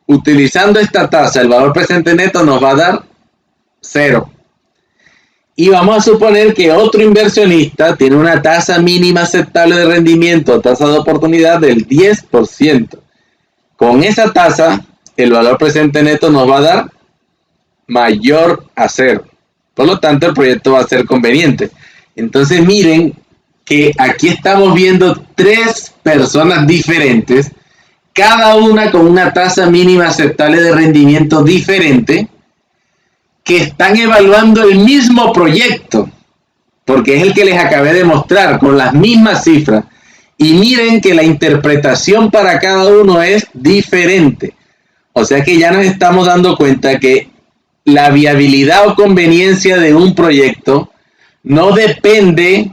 Utilizando esta tasa, el valor presente neto nos va a dar 0. Y vamos a suponer que otro inversionista tiene una tasa mínima aceptable de rendimiento, tasa de oportunidad del 10%. Con esa tasa, el valor presente neto nos va a dar mayor a 0. Por lo tanto, el proyecto va a ser conveniente. Entonces, miren que aquí estamos viendo 3 personas diferentes, cada una con una tasa mínima aceptable de rendimiento diferente, que están evaluando el mismo proyecto, porque es el que les acabé de mostrar, con las mismas cifras. Y miren que la interpretación para cada uno es diferente. O sea que ya nos estamos dando cuenta que la viabilidad o conveniencia de un proyecto no depende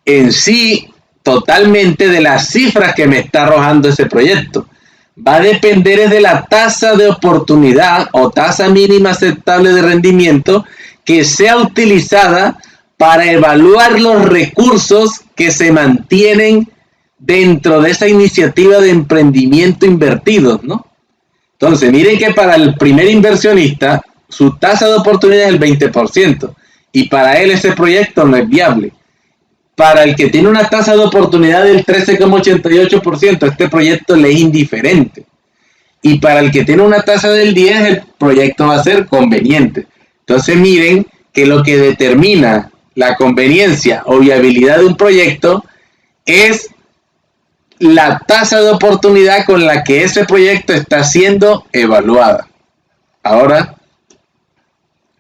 en sí totalmente de las cifras que me está arrojando ese proyecto. Va a depender de la tasa de oportunidad o tasa mínima aceptable de rendimiento que sea utilizada para evaluar los recursos que se mantienen dentro de esa iniciativa de emprendimiento invertidos, ¿no? Entonces, miren que para el primer inversionista, su tasa de oportunidad es el 20%, y para él ese proyecto no es viable. para el que tiene una tasa de oportunidad del 13,88%, este proyecto le es indiferente. Y para el que tiene una tasa del 10%, el proyecto va a ser conveniente. Entonces miren que lo que determina la conveniencia o viabilidad de un proyecto es la tasa de oportunidad con la que ese proyecto está siendo evaluada. Ahora,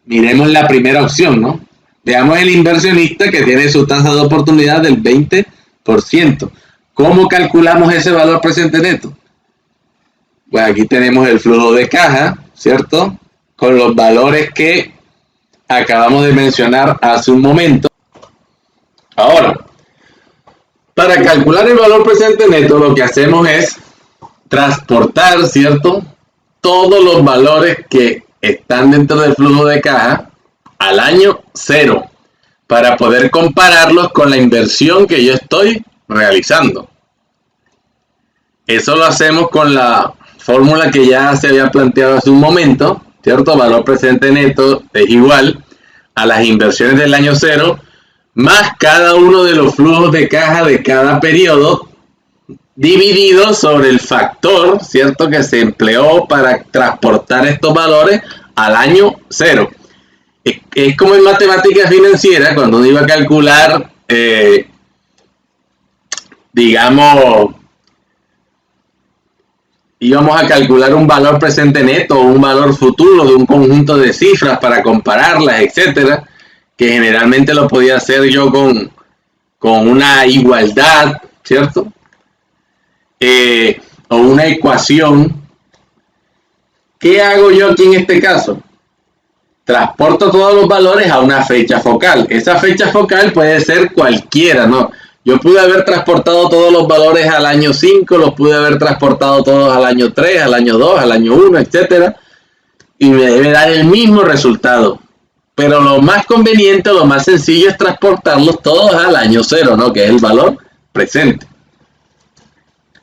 miremos la primera opción, ¿no? Veamos el inversionista que tiene su tasa de oportunidad del 20%. ¿Cómo calculamos ese valor presente neto? Pues aquí tenemos el flujo de caja, ¿cierto? Con los valores que acabamos de mencionar hace un momento. Ahora, para calcular el valor presente neto, lo que hacemos es transportar, ¿cierto?, todos los valores que están dentro del flujo de caja al año 0 para poder compararlos con la inversión que yo estoy realizando. Eso lo hacemos con la fórmula que ya se había planteado hace un momento, ¿cierto? Valor presente neto es igual a las inversiones del año 0 más cada uno de los flujos de caja de cada periodo dividido sobre el factor, ¿cierto?, que se empleó para transportar estos valores al año 0. Es como en matemática financiera, cuando uno iba a calcular, digamos, íbamos a calcular un valor presente neto o un valor futuro de un conjunto de cifras para compararlas, etcétera, que generalmente lo podía hacer yo con una igualdad, ¿cierto? O una ecuación. ¿Qué hago yo aquí en este caso? Transporto todos los valores a una fecha focal. Esa fecha focal puede ser cualquiera, ¿no? Yo pude haber transportado todos los valores al año 5, los pude haber transportado todos al año 3, al año 2, al año 1, etcétera, y me debe dar el mismo resultado. Pero lo más conveniente, lo más sencillo es transportarlos todos al año 0, ¿no?, que es el valor presente.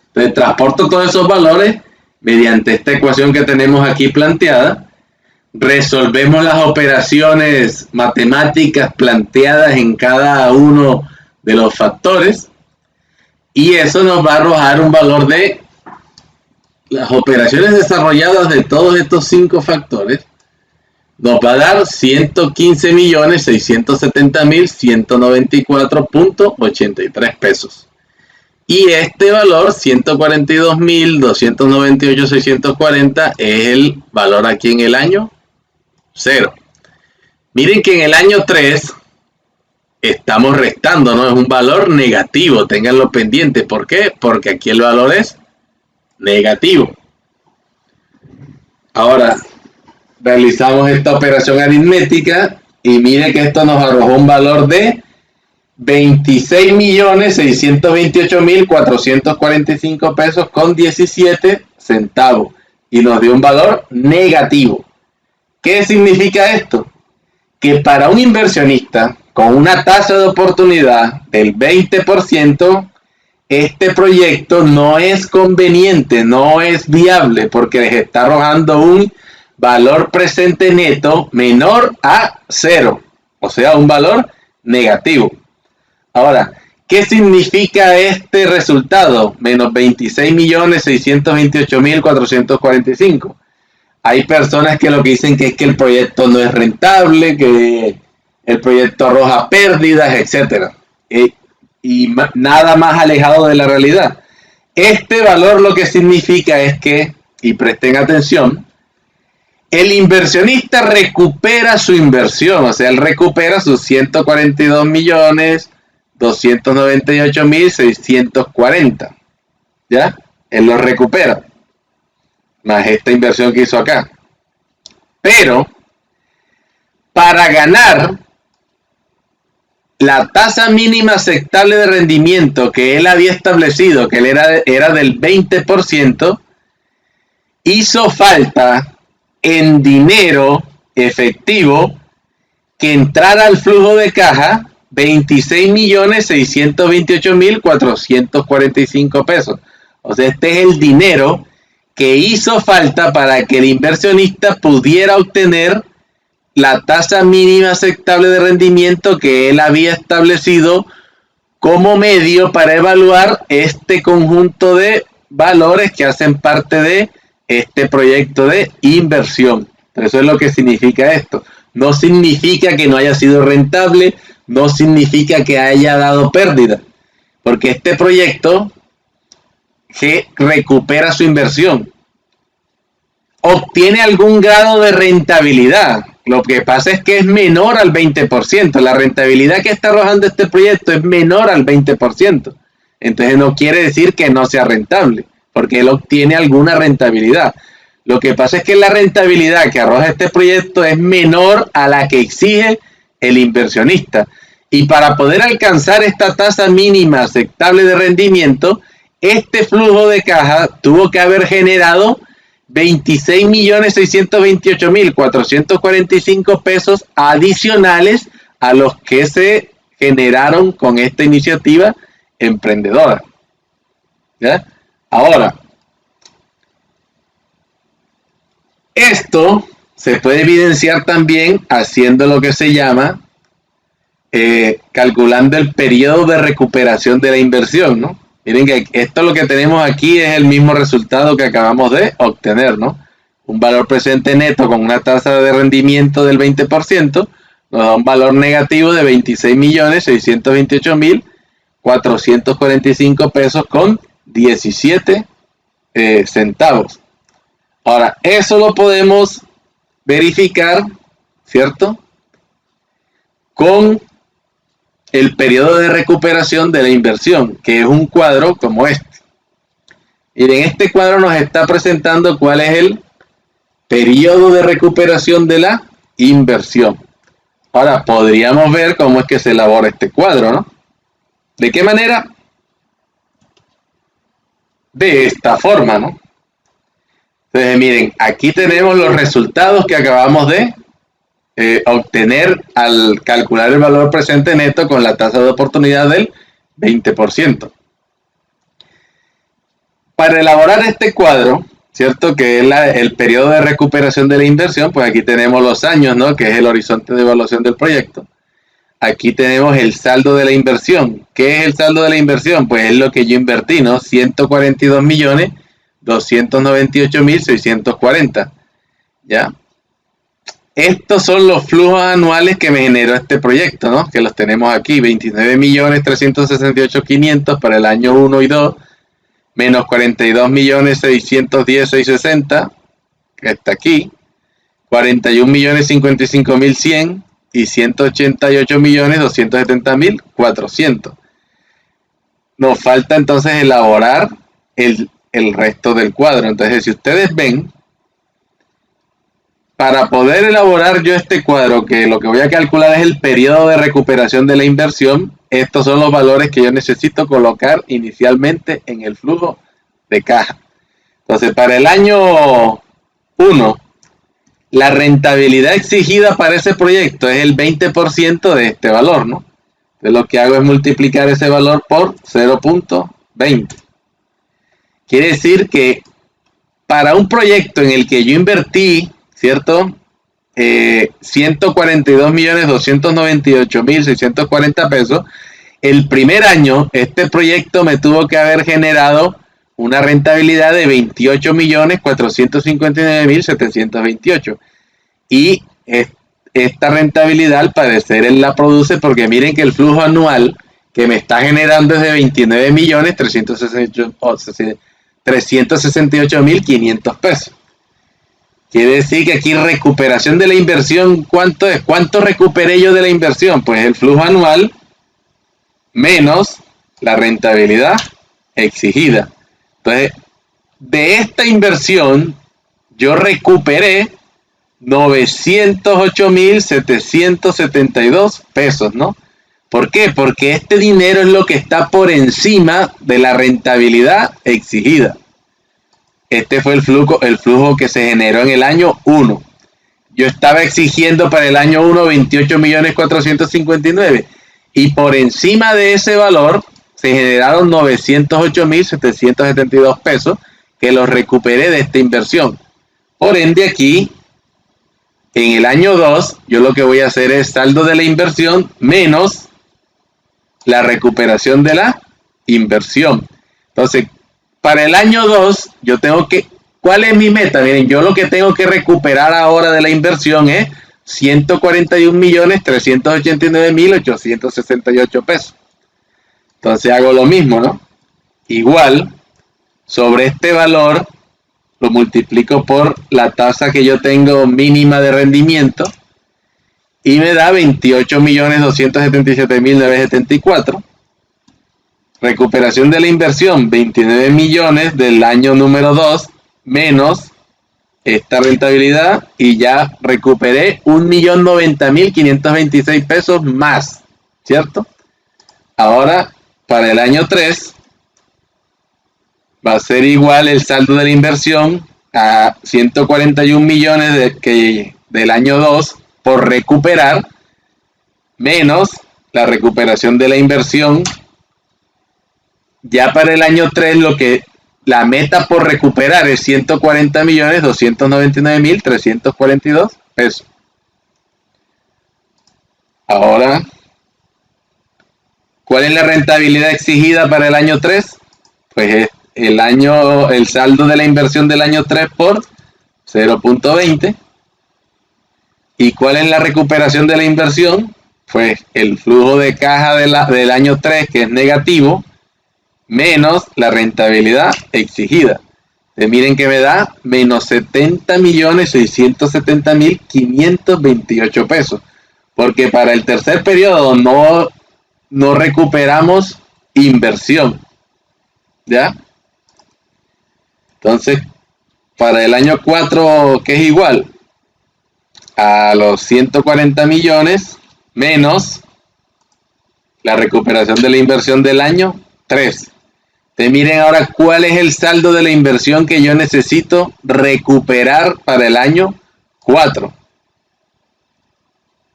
Entonces transporto todos esos valores mediante esta ecuación que tenemos aquí planteada. Resolvemos las operaciones matemáticas planteadas en cada uno de los factores y eso nos va a arrojar un valor de las operaciones desarrolladas de todos estos 5 factores. Nos va a dar 115.670.194.83 pesos. Y este valor, 142.298.640, es el valor aquí en el año 0. Miren que en el año 3 estamos restando, ¿no? Es un valor negativo, ténganlo pendiente. ¿Por qué? Porque aquí el valor es negativo. Ahora, realizamos esta operación aritmética y miren que esto nos arrojó un valor de 26.628.445 pesos con 17 centavos y nos dio un valor negativo. ¿Qué significa esto? Que para un inversionista con una tasa de oportunidad del 20%, este proyecto no es conveniente, no es viable, porque les está arrojando un valor presente neto menor a 0, o sea, un valor negativo. Ahora, ¿qué significa este resultado? Menos 26.628.445. Hay personas que lo que dicen que es que el proyecto no es rentable, que el proyecto arroja pérdidas, etc. Y nada más alejado de la realidad. Este valor lo que significa es que, y presten atención, el inversionista recupera su inversión, o sea, él recupera sus 142.298.640, ¿ya? Él lo recupera, más esta inversión que hizo acá. Pero, para ganar la tasa mínima aceptable de rendimiento que él había establecido, que él era del 20%, hizo falta en dinero efectivo que entrara al flujo de caja 26.628.445 pesos. O sea, este es el dinero que hizo falta para que el inversionista pudiera obtener la tasa mínima aceptable de rendimiento que él había establecido como medio para evaluar este conjunto de valores que hacen parte de este proyecto de inversión. Eso es lo que significa esto. No significa que no haya sido rentable, no significa que haya dado pérdida, porque este proyecto que recupera su inversión obtiene algún grado de rentabilidad. Lo que pasa es que es menor al 20%. La rentabilidad que está arrojando este proyecto es menor al 20%. Entonces no quiere decir que no sea rentable, porque él obtiene alguna rentabilidad. Lo que pasa es que la rentabilidad que arroja este proyecto es menor a la que exige el inversionista. Y para poder alcanzar esta tasa mínima aceptable de rendimiento, este flujo de caja tuvo que haber generado 26.628.445 pesos adicionales a los que se generaron con esta iniciativa emprendedora. ¿Ya? Ahora, esto se puede evidenciar también haciendo lo que se llama calculando el periodo de recuperación de la inversión, ¿no? Miren que esto lo que tenemos aquí es el mismo resultado que acabamos de obtener, ¿no? Un valor presente neto con una tasa de rendimiento del 20% nos da un valor negativo de 26.628.445 pesos con 17 centavos. Ahora, eso lo podemos verificar, ¿cierto? Con el periodo de recuperación de la inversión, que es un cuadro como este. Miren, este cuadro nos está presentando cuál es el periodo de recuperación de la inversión. Ahora, podríamos ver cómo es que se elabora este cuadro, ¿no? ¿De qué manera? De esta forma, ¿no? Entonces, miren, aquí tenemos los resultados que acabamos de obtener al calcular el valor presente neto con la tasa de oportunidad del 20%. Para elaborar este cuadro, ¿cierto? Que es el periodo de recuperación de la inversión, pues aquí tenemos los años, ¿no? Que es el horizonte de evaluación del proyecto. Aquí tenemos el saldo de la inversión. ¿Qué es el saldo de la inversión? Pues es lo que yo invertí, ¿no? 142.298.640. ¿Ya? Estos son los flujos anuales que me generó este proyecto, ¿no? Que los tenemos aquí, 29.368.500 para el año 1 y 2, menos 42.610.660, que está aquí, 41.055.100 y 188.270.400. Nos falta entonces elaborar el resto del cuadro. Entonces, si ustedes ven, para poder elaborar yo este cuadro, que lo que voy a calcular es el periodo de recuperación de la inversión, estos son los valores que yo necesito colocar inicialmente en el flujo de caja. Entonces, para el año 1, la rentabilidad exigida para ese proyecto es el 20% de este valor, ¿no? Entonces, lo que hago es multiplicar ese valor por 0.20. Quiere decir que para un proyecto en el que yo invertí, ¿cierto? 142.298.640 pesos. El primer año, este proyecto me tuvo que haber generado una rentabilidad de 28.459.728. Y esta rentabilidad, al parecer, él la produce porque miren que el flujo anual que me está generando es de 29.368.500 pesos. Quiere decir que aquí recuperación de la inversión, ¿cuánto es? ¿Cuánto recuperé yo de la inversión? Pues el flujo anual menos la rentabilidad exigida. Entonces, de esta inversión, yo recuperé 908.772 pesos, ¿no? ¿Por qué? Porque este dinero es lo que está por encima de la rentabilidad exigida. Este fue el flujo que se generó en el año 1. Yo estaba exigiendo para el año 1 28.459.000 y por encima de ese valor se generaron 908.772 pesos que los recuperé de esta inversión. Por ende, aquí, en el año 2, yo lo que voy a hacer es saldo de la inversión menos la recuperación de la inversión. Entonces, para el año 2, yo tengo que... ¿Cuál es mi meta? Miren, yo lo que tengo que recuperar ahora de la inversión es 141.389.868 pesos. Entonces hago lo mismo, ¿no? Igual, sobre este valor, lo multiplico por la tasa que yo tengo mínima de rendimiento y me da 28.277.974. Recuperación de la inversión, 29 millones del año número 2, menos esta rentabilidad, y ya recuperé 1.090.526 pesos más, ¿cierto? Ahora, para el año 3, va a ser igual el saldo de la inversión a 141 millones del año 2 por recuperar, menos la recuperación de la inversión. Ya para el año 3, la meta por recuperar es 140.299.342 pesos. Ahora, ¿cuál es la rentabilidad exigida para el año 3? Pues el saldo de la inversión del año 3 por 0.20. ¿Y cuál es la recuperación de la inversión? Pues el flujo de caja del año 3, que es negativo, menos la rentabilidad exigida. Miren que me da menos 70.670.528 pesos. Porque para el tercer periodo no recuperamos inversión. ¿Ya? Entonces, para el año 4, que es igual a los 140 millones menos la recuperación de la inversión del año 3. Miren ahora cuál es el saldo de la inversión que yo necesito recuperar para el año 4.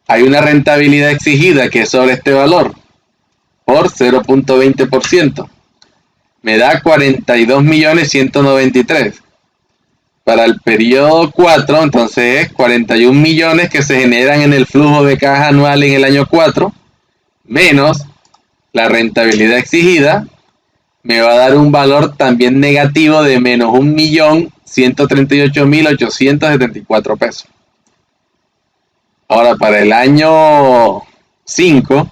Hay una rentabilidad exigida que es sobre este valor por 0.20%. Me da 42.193.000. Para el periodo 4, entonces es 41 millones que se generan en el flujo de caja anual en el año 4, menos la rentabilidad exigida, me va a dar un valor también negativo de menos 1.138.874 pesos. Ahora, para el año 5,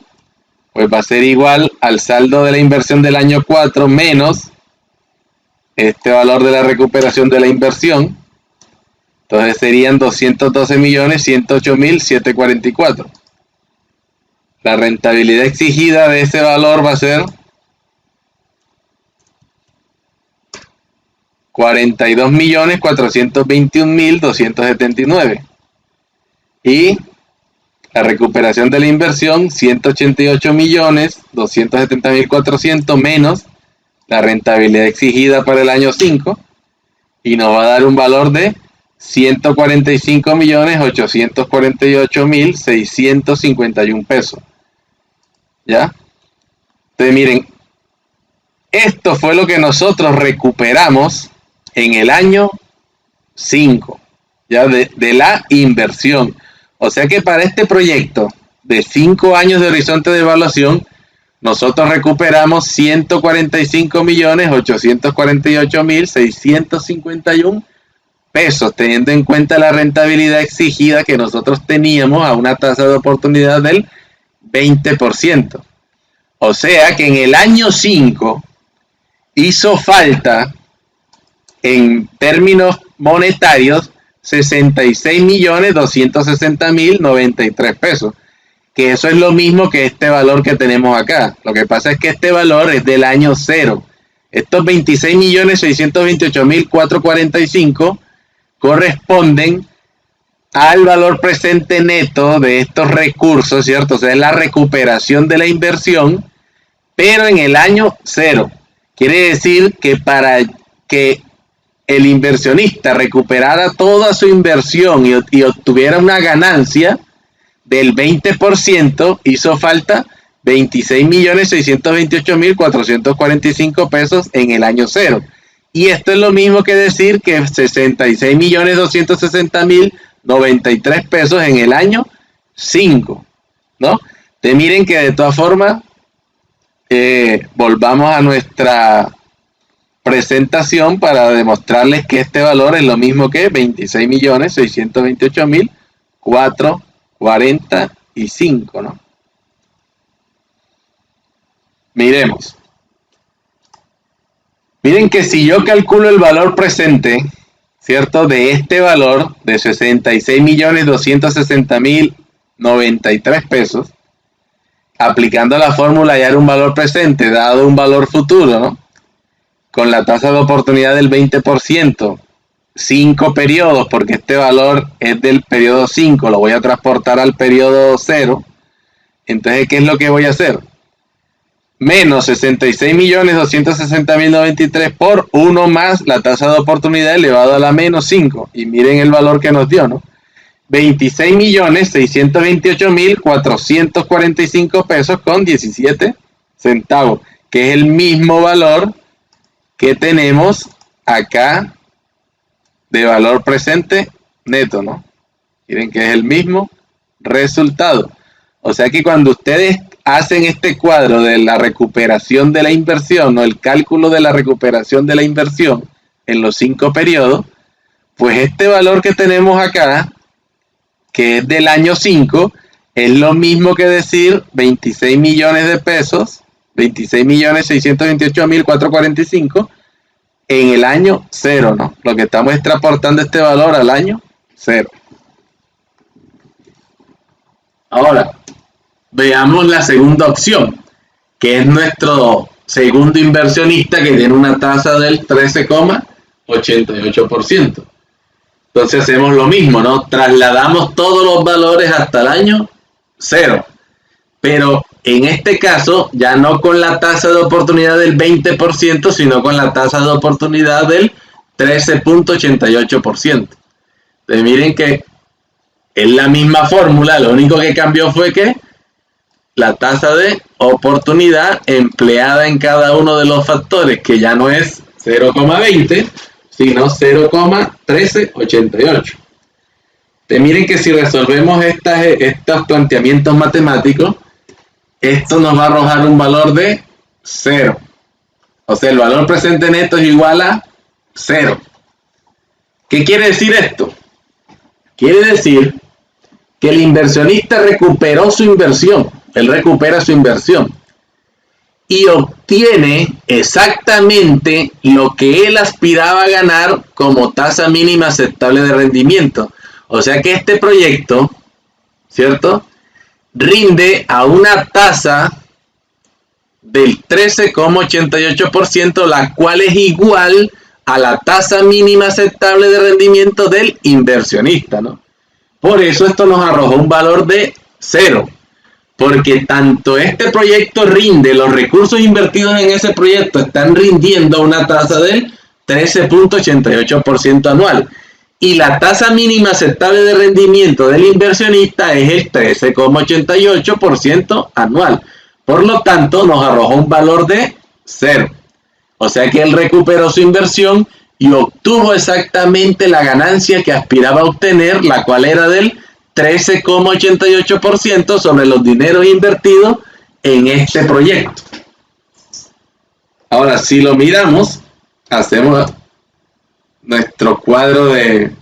pues va a ser igual al saldo de la inversión del año 4 menos este valor de la recuperación de la inversión. Entonces serían 212.108.744. La rentabilidad exigida de ese valor va a ser 42.421.279. Y la recuperación de la inversión, 188.270.400 menos la rentabilidad exigida para el año 5, y nos va a dar un valor de 145.848.651 pesos. ¿Ya? Entonces miren, esto fue lo que nosotros recuperamos en el año 5, ya de la inversión. O sea que para este proyecto de 5 años de horizonte de evaluación, nosotros recuperamos 145.848.651 pesos, teniendo en cuenta la rentabilidad exigida que nosotros teníamos a una tasa de oportunidad del 20%. O sea que en el año 5 hizo falta, en términos monetarios, 66.260.093 pesos. Que eso es lo mismo que este valor que tenemos acá. Lo que pasa es que este valor es del año 0. Estos 26.628.445 corresponden al valor presente neto de estos recursos, ¿cierto? O sea, es la recuperación de la inversión, pero en el año 0. Quiere decir que para que el inversionista recuperara toda su inversión y obtuviera una ganancia del 20%, hizo falta 26.628.445 pesos en el año 0. Y esto es lo mismo que decir que 66.260.093 pesos en el año 5, ¿no? Te miren que de todas formas volvamos a nuestra presentación para demostrarles que este valor es lo mismo que 26.628.445, ¿no? Miremos. Miren que si yo calculo el valor presente, ¿cierto? De este valor de 66.260.093 pesos, aplicando la fórmula ya era un valor presente dado un valor futuro, ¿no? Con la tasa de oportunidad del 20%, 5 periodos, porque este valor es del periodo 5, lo voy a transportar al periodo 0. Entonces, ¿qué es lo que voy a hacer? Menos 66.260.093 por 1 más la tasa de oportunidad elevado a la menos 5. Y miren el valor que nos dio, ¿no? 26.628.445 pesos con 17 centavos, que es el mismo valor que tenemos acá de valor presente neto, ¿no? Miren que es el mismo resultado. O sea que cuando ustedes hacen este cuadro de la recuperación de la inversión o el cálculo de la recuperación de la inversión en los 5 periodos, pues este valor que tenemos acá, que es del año 5, es lo mismo que decir 26 millones de pesos, 26.628.445 en el año 0, ¿no? Lo que estamos es transportando este valor al año 0. Ahora, veamos la segunda opción, que es nuestro segundo inversionista que tiene una tasa del 13,88%. Entonces hacemos lo mismo, ¿no? Trasladamos todos los valores hasta el año 0. Pero en este caso, ya no con la tasa de oportunidad del 20%, sino con la tasa de oportunidad del 13,88%. Entonces miren que es la misma fórmula, lo único que cambió fue que la tasa de oportunidad empleada en cada uno de los factores, que ya no es 0,20, sino 0,1388. Miren que si resolvemos estos planteamientos matemáticos, esto nos va a arrojar un valor de 0. O sea, el valor presente neto es igual a 0. ¿Qué quiere decir esto? Quiere decir que el inversionista recuperó su inversión. Él recupera su inversión y obtiene exactamente lo que él aspiraba a ganar como tasa mínima aceptable de rendimiento. O sea que este proyecto, ¿cierto?, rinde a una tasa del 13,88%, la cual es igual a la tasa mínima aceptable de rendimiento del inversionista, ¿no? Por eso esto nos arrojó un valor de 0. Porque tanto este proyecto rinde, los recursos invertidos en ese proyecto están rindiendo a una tasa del 13,88% anual. Y la tasa mínima aceptable de rendimiento del inversionista es el 13,88% anual. Por lo tanto, nos arrojó un valor de 0. O sea que él recuperó su inversión y obtuvo exactamente la ganancia que aspiraba a obtener, la cual era del 13,88% sobre los dineros invertidos en este proyecto. Ahora, si lo miramos, hacemos nuestro cuadro de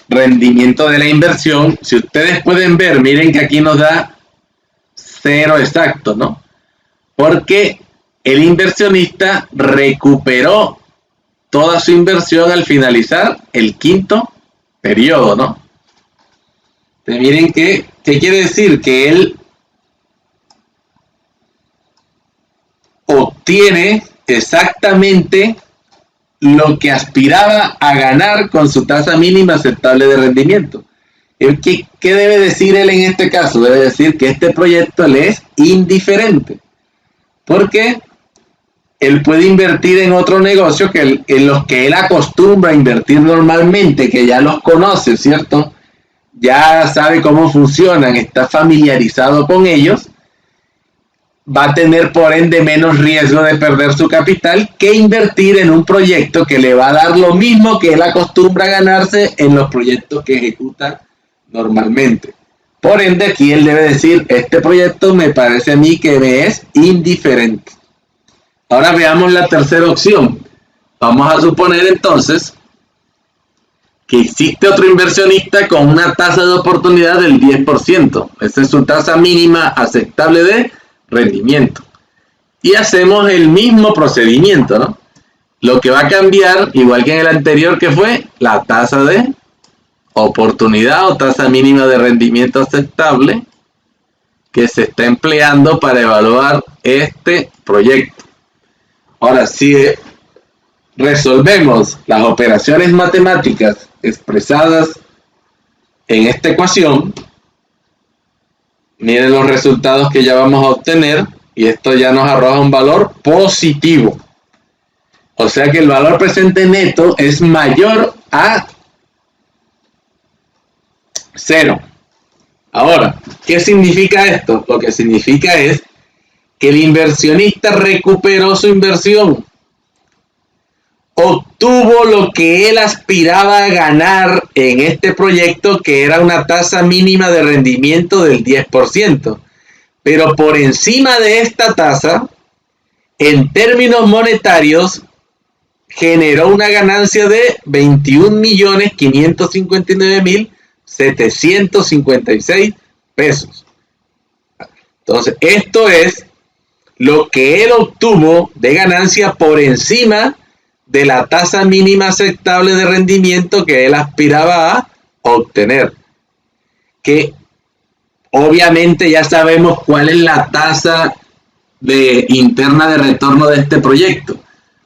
rendimiento de la inversión. Si ustedes pueden ver, miren que aquí nos da 0 exacto, ¿no? Porque el inversionista recuperó toda su inversión al finalizar el quinto periodo, ¿no? Entonces, miren ¿qué quiere decir? Que él obtiene exactamente lo que aspiraba a ganar con su tasa mínima aceptable de rendimiento. ¿Qué debe decir él en este caso? Debe decir que este proyecto le es indiferente, porque él puede invertir en otros negocios en los que él acostumbra a invertir normalmente, que ya los conoce, ¿cierto? Ya sabe cómo funcionan, está familiarizado con ellos, va a tener por ende menos riesgo de perder su capital que invertir en un proyecto que le va a dar lo mismo que él acostumbra a ganarse en los proyectos que ejecuta normalmente. Por ende, aquí él debe decir, este proyecto me parece a mí que me es indiferente. Ahora veamos la tercera opción. Vamos a suponer entonces que existe otro inversionista con una tasa de oportunidad del 10%. Esa es su tasa mínima aceptable de rendimiento. Y hacemos el mismo procedimiento, ¿no? Lo que va a cambiar, igual que en el anterior, que fue la tasa de oportunidad o tasa mínima de rendimiento aceptable que se está empleando para evaluar este proyecto. Ahora, si resolvemos las operaciones matemáticas expresadas en esta ecuación, miren los resultados que ya vamos a obtener y esto ya nos arroja un valor positivo. O sea que el valor presente neto es mayor a 0. Ahora, ¿qué significa esto? Lo que significa es que el inversionista recuperó su inversión. Obtuvo lo que él aspiraba a ganar en este proyecto, que era una tasa mínima de rendimiento del 10%. Pero por encima de esta tasa, en términos monetarios, generó una ganancia de 21.559.756 pesos. Entonces, esto es lo que él obtuvo de ganancia por encima de la tasa mínima aceptable de rendimiento que él aspiraba a obtener. Que obviamente ya sabemos cuál es la tasa interna de retorno de este proyecto.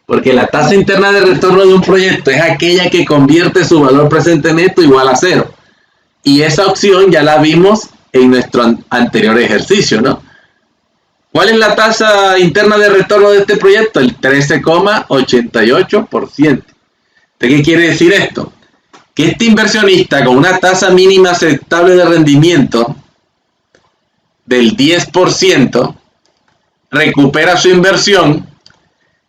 Porque la tasa interna de retorno de un proyecto es aquella que convierte su valor presente neto igual a 0. Y esa opción ya la vimos en nuestro anterior ejercicio, ¿no? ¿Cuál es la tasa interna de retorno de este proyecto? El 13,88%. ¿Qué quiere decir esto? Que este inversionista con una tasa mínima aceptable de rendimiento del 10% recupera su inversión,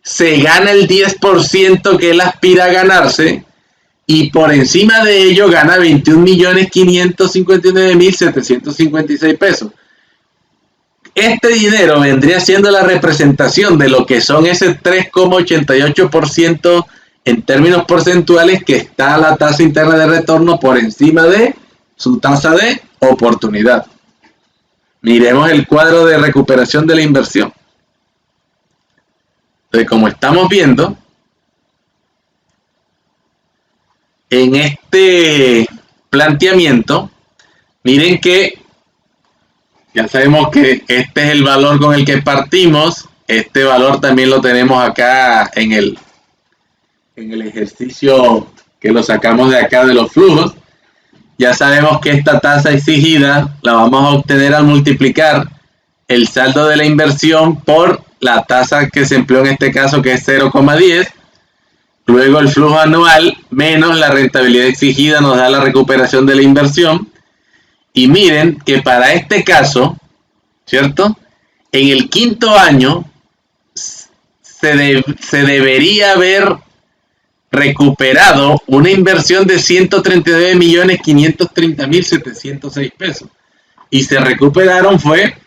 se gana el 10% que él aspira a ganarse y por encima de ello gana 21.559.756 pesos. Este dinero vendría siendo la representación de lo que son ese 3,88% en términos porcentuales que está la tasa interna de retorno por encima de su tasa de oportunidad. Miremos el cuadro de recuperación de la inversión. Entonces, como estamos viendo, en este planteamiento, miren que ya sabemos que este es el valor con el que partimos. Este valor también lo tenemos acá en el ejercicio que lo sacamos de acá de los flujos. Ya sabemos que esta tasa exigida la vamos a obtener al multiplicar el saldo de la inversión por la tasa que se empleó en este caso, que es 0,10. Luego el flujo anual menos la rentabilidad exigida nos da la recuperación de la inversión. Y miren que para este caso, ¿cierto? En el quinto año se debería haber recuperado una inversión de 139.530.706 pesos. Y se recuperaron fue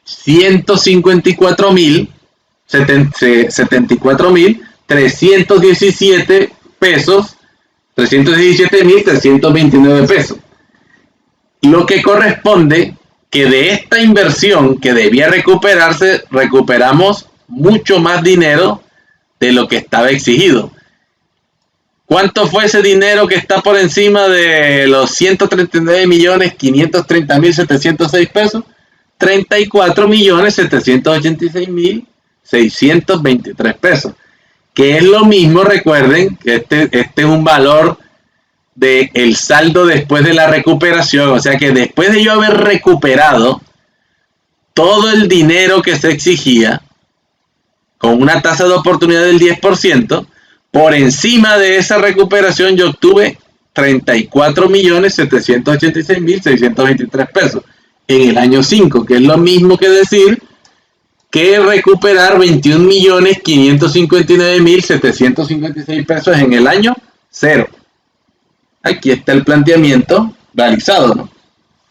154.317 pesos, 317.329 pesos. Lo que corresponde que de esta inversión que debía recuperarse, recuperamos mucho más dinero de lo que estaba exigido. ¿Cuánto fue ese dinero que está por encima de los 139.530.706 pesos? 34.786.623 pesos. Que es lo mismo, recuerden, que este es un valor del saldo después de la recuperación. O sea que después de yo haber recuperado todo el dinero que se exigía, con una tasa de oportunidad del 10%, por encima de esa recuperación yo obtuve 34.786.623 pesos en el año 5, que es lo mismo que decir que recuperar 21.559.756 pesos en el año 0. Aquí está el planteamiento realizado, ¿no?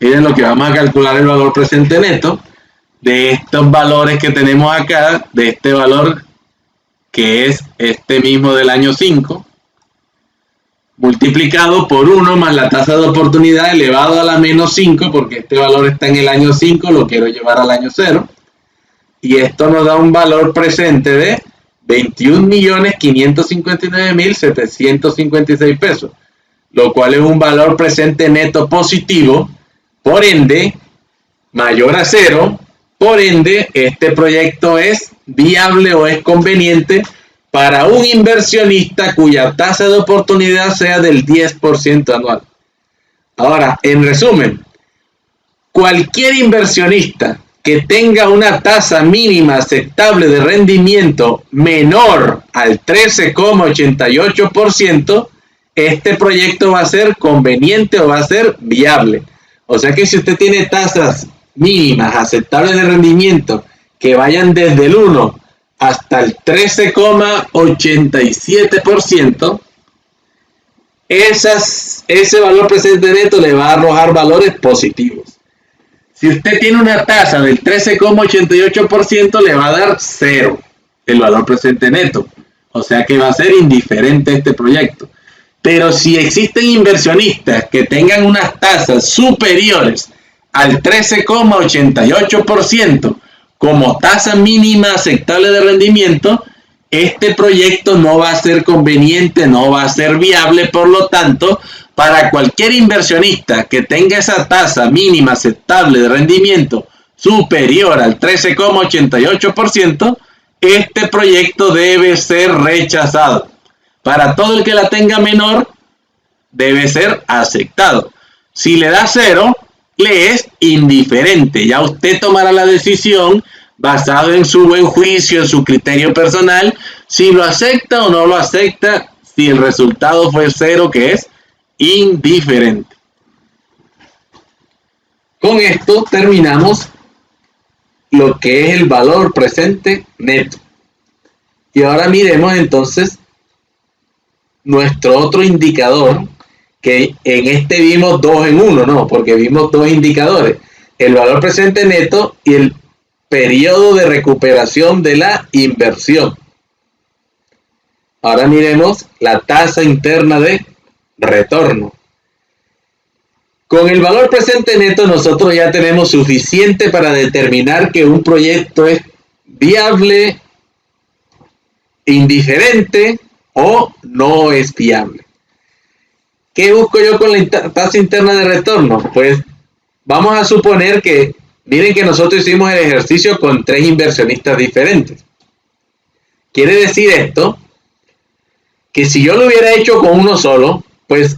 Miren lo que vamos a calcular el valor presente neto de estos valores que tenemos acá, de este valor que es este mismo del año 5, multiplicado por 1 más la tasa de oportunidad elevado a la menos 5, porque este valor está en el año 5, lo quiero llevar al año 0. Y esto nos da un valor presente de 21.559.756 pesos, lo cual es un valor presente neto positivo, por ende, mayor a 0, por ende, este proyecto es viable o es conveniente para un inversionista cuya tasa de oportunidad sea del 10% anual. Ahora, en resumen, cualquier inversionista que tenga una tasa mínima aceptable de rendimiento menor al 13,88%, este proyecto va a ser conveniente o va a ser viable. O sea que si usted tiene tasas mínimas aceptables de rendimiento que vayan desde el 1 hasta el 13,87%, ese valor presente neto le va a arrojar valores positivos. Si usted tiene una tasa del 13,88%, le va a dar 0 el valor presente neto. O sea que va a ser indiferente este proyecto. Pero si existen inversionistas que tengan unas tasas superiores al 13,88% como tasa mínima aceptable de rendimiento, este proyecto no va a ser conveniente, no va a ser viable. Por lo tanto, para cualquier inversionista que tenga esa tasa mínima aceptable de rendimiento superior al 13,88%, este proyecto debe ser rechazado. Para todo el que la tenga menor, debe ser aceptado. Si le da 0, le es indiferente. Ya usted tomará la decisión basado en su buen juicio, en su criterio personal, si lo acepta o no lo acepta, si el resultado fue 0, que es indiferente. Con esto terminamos lo que es el valor presente neto. Y ahora miremos entonces nuestro otro indicador, que en este vimos 2 en 1, ¿no? Porque vimos 2 indicadores, el valor presente neto y el periodo de recuperación de la inversión. Ahora miremos la tasa interna de retorno. Con el valor presente neto nosotros ya tenemos suficiente para determinar que un proyecto es viable, indiferente o no es viable. ¿Qué busco yo con la tasa interna de retorno? Pues vamos a suponer que, miren que nosotros hicimos el ejercicio con 3 inversionistas diferentes. Quiere decir esto, que si yo lo hubiera hecho con uno solo, pues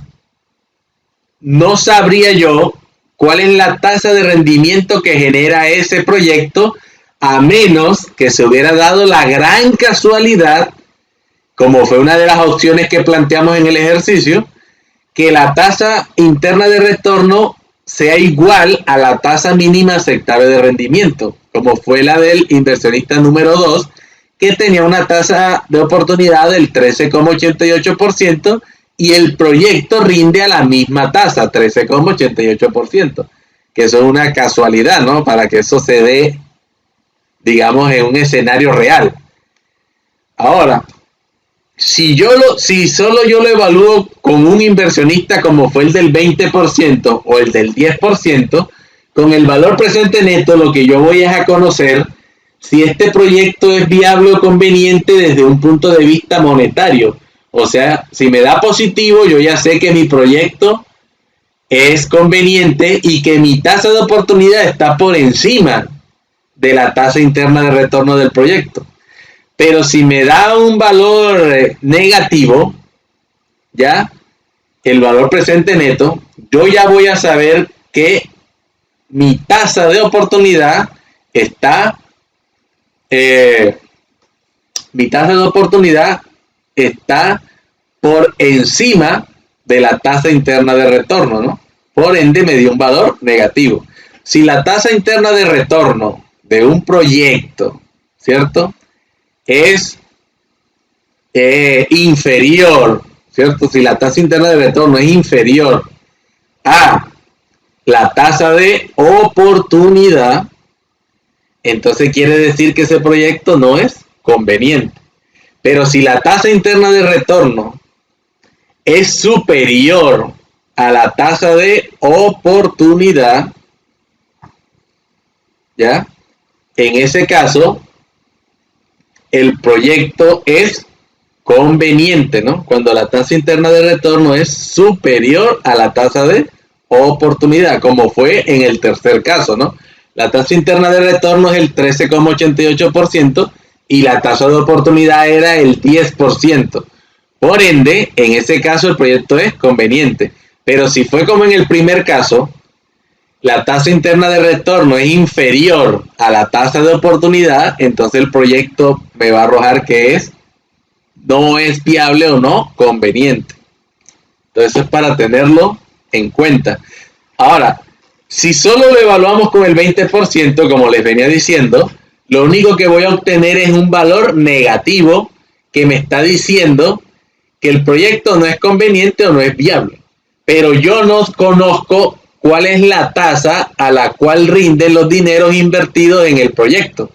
no sabría yo cuál es la tasa de rendimiento que genera ese proyecto, a menos que se hubiera dado la gran casualidad, como fue una de las opciones que planteamos en el ejercicio, que la tasa interna de retorno sea igual a la tasa mínima aceptable de rendimiento, como fue la del inversionista número 2, que tenía una tasa de oportunidad del 13,88%, y el proyecto rinde a la misma tasa, 13,88%, que eso es una casualidad, ¿no? Para que eso se dé, digamos, en un escenario real. Ahora, si solo yo lo evalúo con un inversionista como fue el del 20% o el del 10%, con el valor presente neto lo que yo voy a conocer si este proyecto es viable o conveniente desde un punto de vista monetario. O sea, si me da positivo, yo ya sé que mi proyecto es conveniente y que mi tasa de oportunidad está por encima de la tasa interna de retorno del proyecto. Pero si me da un valor negativo, ya, el valor presente neto, yo ya voy a saber que mi tasa de oportunidad está por encima de la tasa interna de retorno, ¿no? Por ende me dio un valor negativo. Si la tasa interna de retorno de un proyecto, ¿cierto?, es inferior, ¿cierto? Si la tasa interna de retorno es inferior a la tasa de oportunidad, entonces quiere decir que ese proyecto no es conveniente. Pero si la tasa interna de retorno es superior a la tasa de oportunidad, ¿ya? En ese caso, el proyecto es conveniente, ¿no? Cuando la tasa interna de retorno es superior a la tasa de oportunidad, como fue en el tercer caso, ¿no? La tasa interna de retorno es el 13,88% y la tasa de oportunidad era el 10%. Por ende, en ese caso el proyecto es conveniente. Pero si fue como en el primer caso, la tasa interna de retorno es inferior a la tasa de oportunidad, entonces el proyecto me va a arrojar que no es viable o no conveniente. Entonces eso es para tenerlo en cuenta. Ahora, si solo lo evaluamos con el 20%, como les venía diciendo, lo único que voy a obtener es un valor negativo que me está diciendo que el proyecto no es conveniente o no es viable. Pero yo no conozco cuál es la tasa a la cual rinden los dineros invertidos en el proyecto.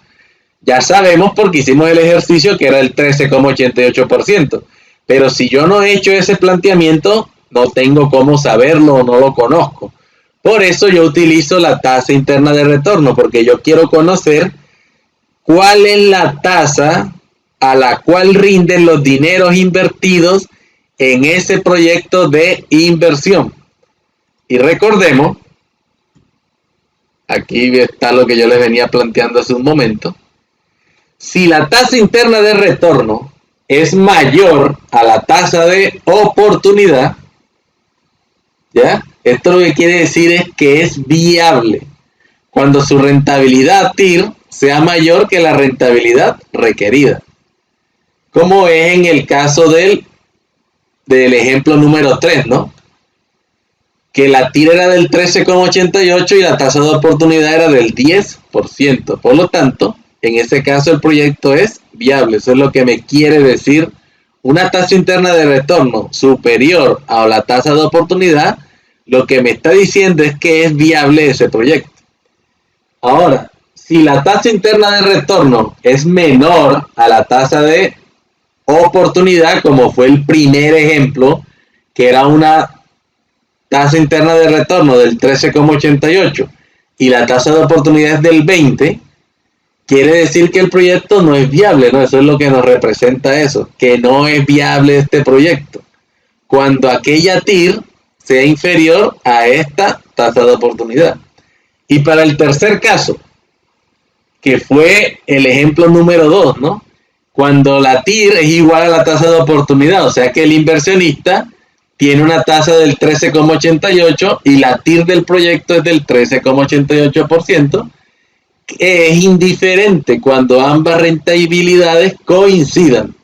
Ya sabemos porque hicimos el ejercicio que era el 13,88%. Pero si yo no he hecho ese planteamiento, no tengo cómo saberlo o no lo conozco. Por eso yo utilizo la tasa interna de retorno, porque yo quiero conocer cuál es la tasa a la cual rinden los dineros invertidos en ese proyecto de inversión. Y recordemos, aquí está lo que yo les venía planteando hace un momento, si la tasa interna de retorno es mayor a la tasa de oportunidad, ¿ya? Esto lo que quiere decir es que es viable cuando su rentabilidad TIR sea mayor que la rentabilidad requerida, como es en el caso del ejemplo número 3, ¿no? Que la TIR era del 13,88 y la tasa de oportunidad era del 10%. Por lo tanto, en ese caso el proyecto es viable. Eso es lo que me quiere decir una tasa interna de retorno superior a la tasa de oportunidad. Lo que me está diciendo es que es viable ese proyecto. Ahora, si la tasa interna de retorno es menor a la tasa de oportunidad, como fue el primer ejemplo, que era una tasa interna de retorno del 13,88 y la tasa de oportunidad es del 20, quiere decir que el proyecto no es viable, ¿no? Eso es lo que nos representa eso, que no es viable este proyecto. Cuando aquella TIR sea inferior a esta tasa de oportunidad. Y para el tercer caso, que fue el ejemplo número 2, ¿no? Cuando la TIR es igual a la tasa de oportunidad, o sea que el inversionista tiene una tasa del 13,88 y la TIR del proyecto es del 13,88%, que es indiferente cuando ambas rentabilidades coincidan.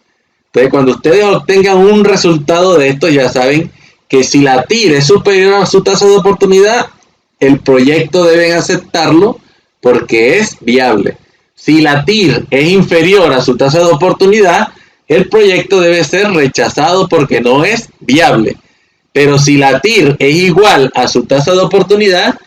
Entonces, cuando ustedes obtengan un resultado de esto, ya saben que si la TIR es superior a su tasa de oportunidad, el proyecto deben aceptarlo porque es viable. Si la TIR es inferior a su tasa de oportunidad, el proyecto debe ser rechazado porque no es viable. Pero si la TIR es igual a su tasa de oportunidad,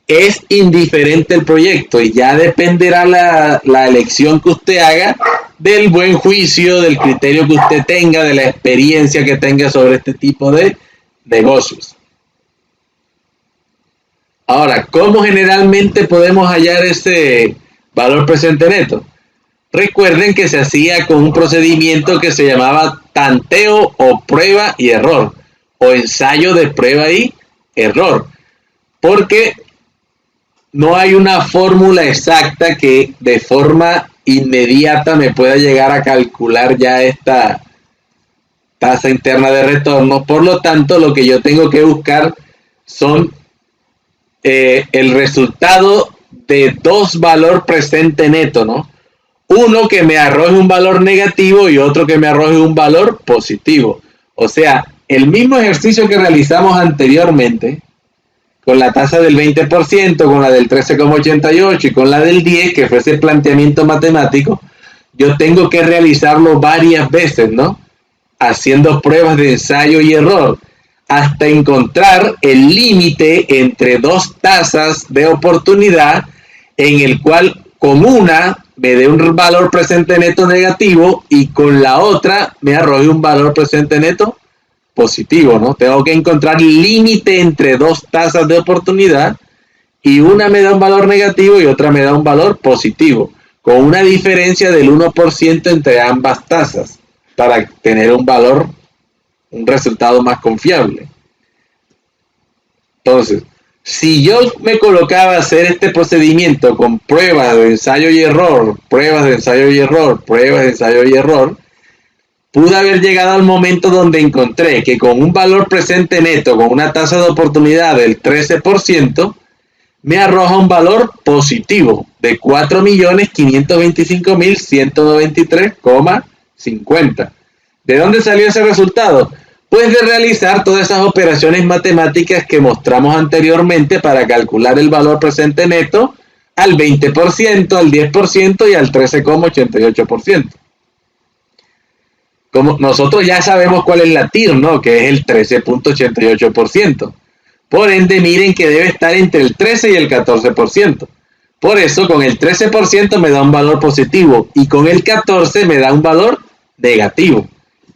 es indiferente el proyecto y ya dependerá la elección que usted haga del buen juicio, del criterio que usted tenga, de la experiencia que tenga sobre este tipo de negocios. Ahora, ¿cómo generalmente podemos hallar ese valor presente neto? Recuerden que se hacía con un procedimiento que se llamaba tanteo o prueba y error, o ensayo de prueba y error, porque no hay una fórmula exacta que de forma inmediata me pueda llegar a calcular ya esta tasa interna de retorno. Por lo tanto, lo que yo tengo que buscar son el resultado de dos valores presente neto, ¿no? Uno que me arroje un valor negativo y otro que me arroje un valor positivo. O sea, el mismo ejercicio que realizamos anteriormente, con la tasa del 20%, con la del 13,88 y con la del 10, que fue ese planteamiento matemático, yo tengo que realizarlo varias veces, ¿no? Haciendo pruebas de ensayo y error, hasta encontrar el límite entre dos tasas de oportunidad en el cual con una me dé un valor presente neto negativo y con la otra me arroje un valor presente neto positivo, ¿no? Tengo que encontrar el límite entre dos tasas de oportunidad y una me da un valor negativo y otra me da un valor positivo, con una diferencia del 1% entre ambas tasas para tener un resultado más confiable. Entonces, si yo me colocaba a hacer este procedimiento con pruebas de ensayo y error, pruebas de ensayo y error, pruebas de ensayo y error, pude haber llegado al momento donde encontré que con un valor presente neto, con una tasa de oportunidad del 13%, me arroja un valor positivo de 4.525.193,50. ¿De dónde salió ese resultado? Pues de realizar todas esas operaciones matemáticas que mostramos anteriormente para calcular el valor presente neto al 20%, al 10% y al 13,88%. Como nosotros ya sabemos cuál es la TIR, ¿no? Que es el 13,88%. Por ende, miren que debe estar entre el 13 y el 14%. Por eso, con el 13% me da un valor positivo y con el 14% me da un valor negativo.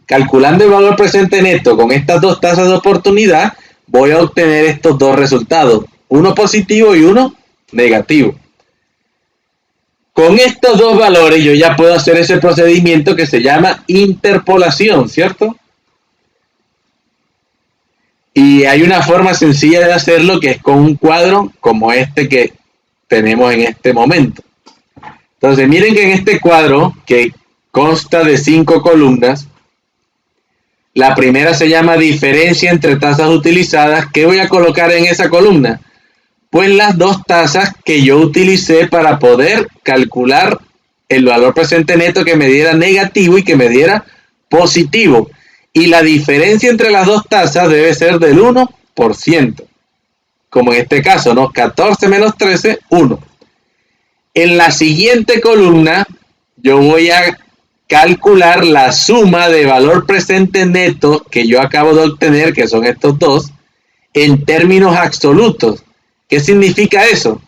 Calculando el valor presente neto con estas dos tasas de oportunidad, voy a obtener estos dos resultados, uno positivo y uno negativo. Con estos dos valores yo ya puedo hacer ese procedimiento que se llama interpolación, ¿cierto? Y hay una forma sencilla de hacerlo que es con un cuadro como este que tenemos en este momento. Entonces miren que en este cuadro, que consta de 5 columnas, la primera se llama diferencia entre tasas utilizadas. ¿Qué voy a colocar en esa columna? Pues las dos tasas que yo utilicé para poder calcular el valor presente neto que me diera negativo y que me diera positivo. Y la diferencia entre las dos tasas debe ser del 1%. Como en este caso, ¿no? 14 menos 13, 1. En la siguiente columna, yo voy a calcular la suma de valor presente neto que yo acabo de obtener, que son estos dos, en términos absolutos. ¿Qué significa eso?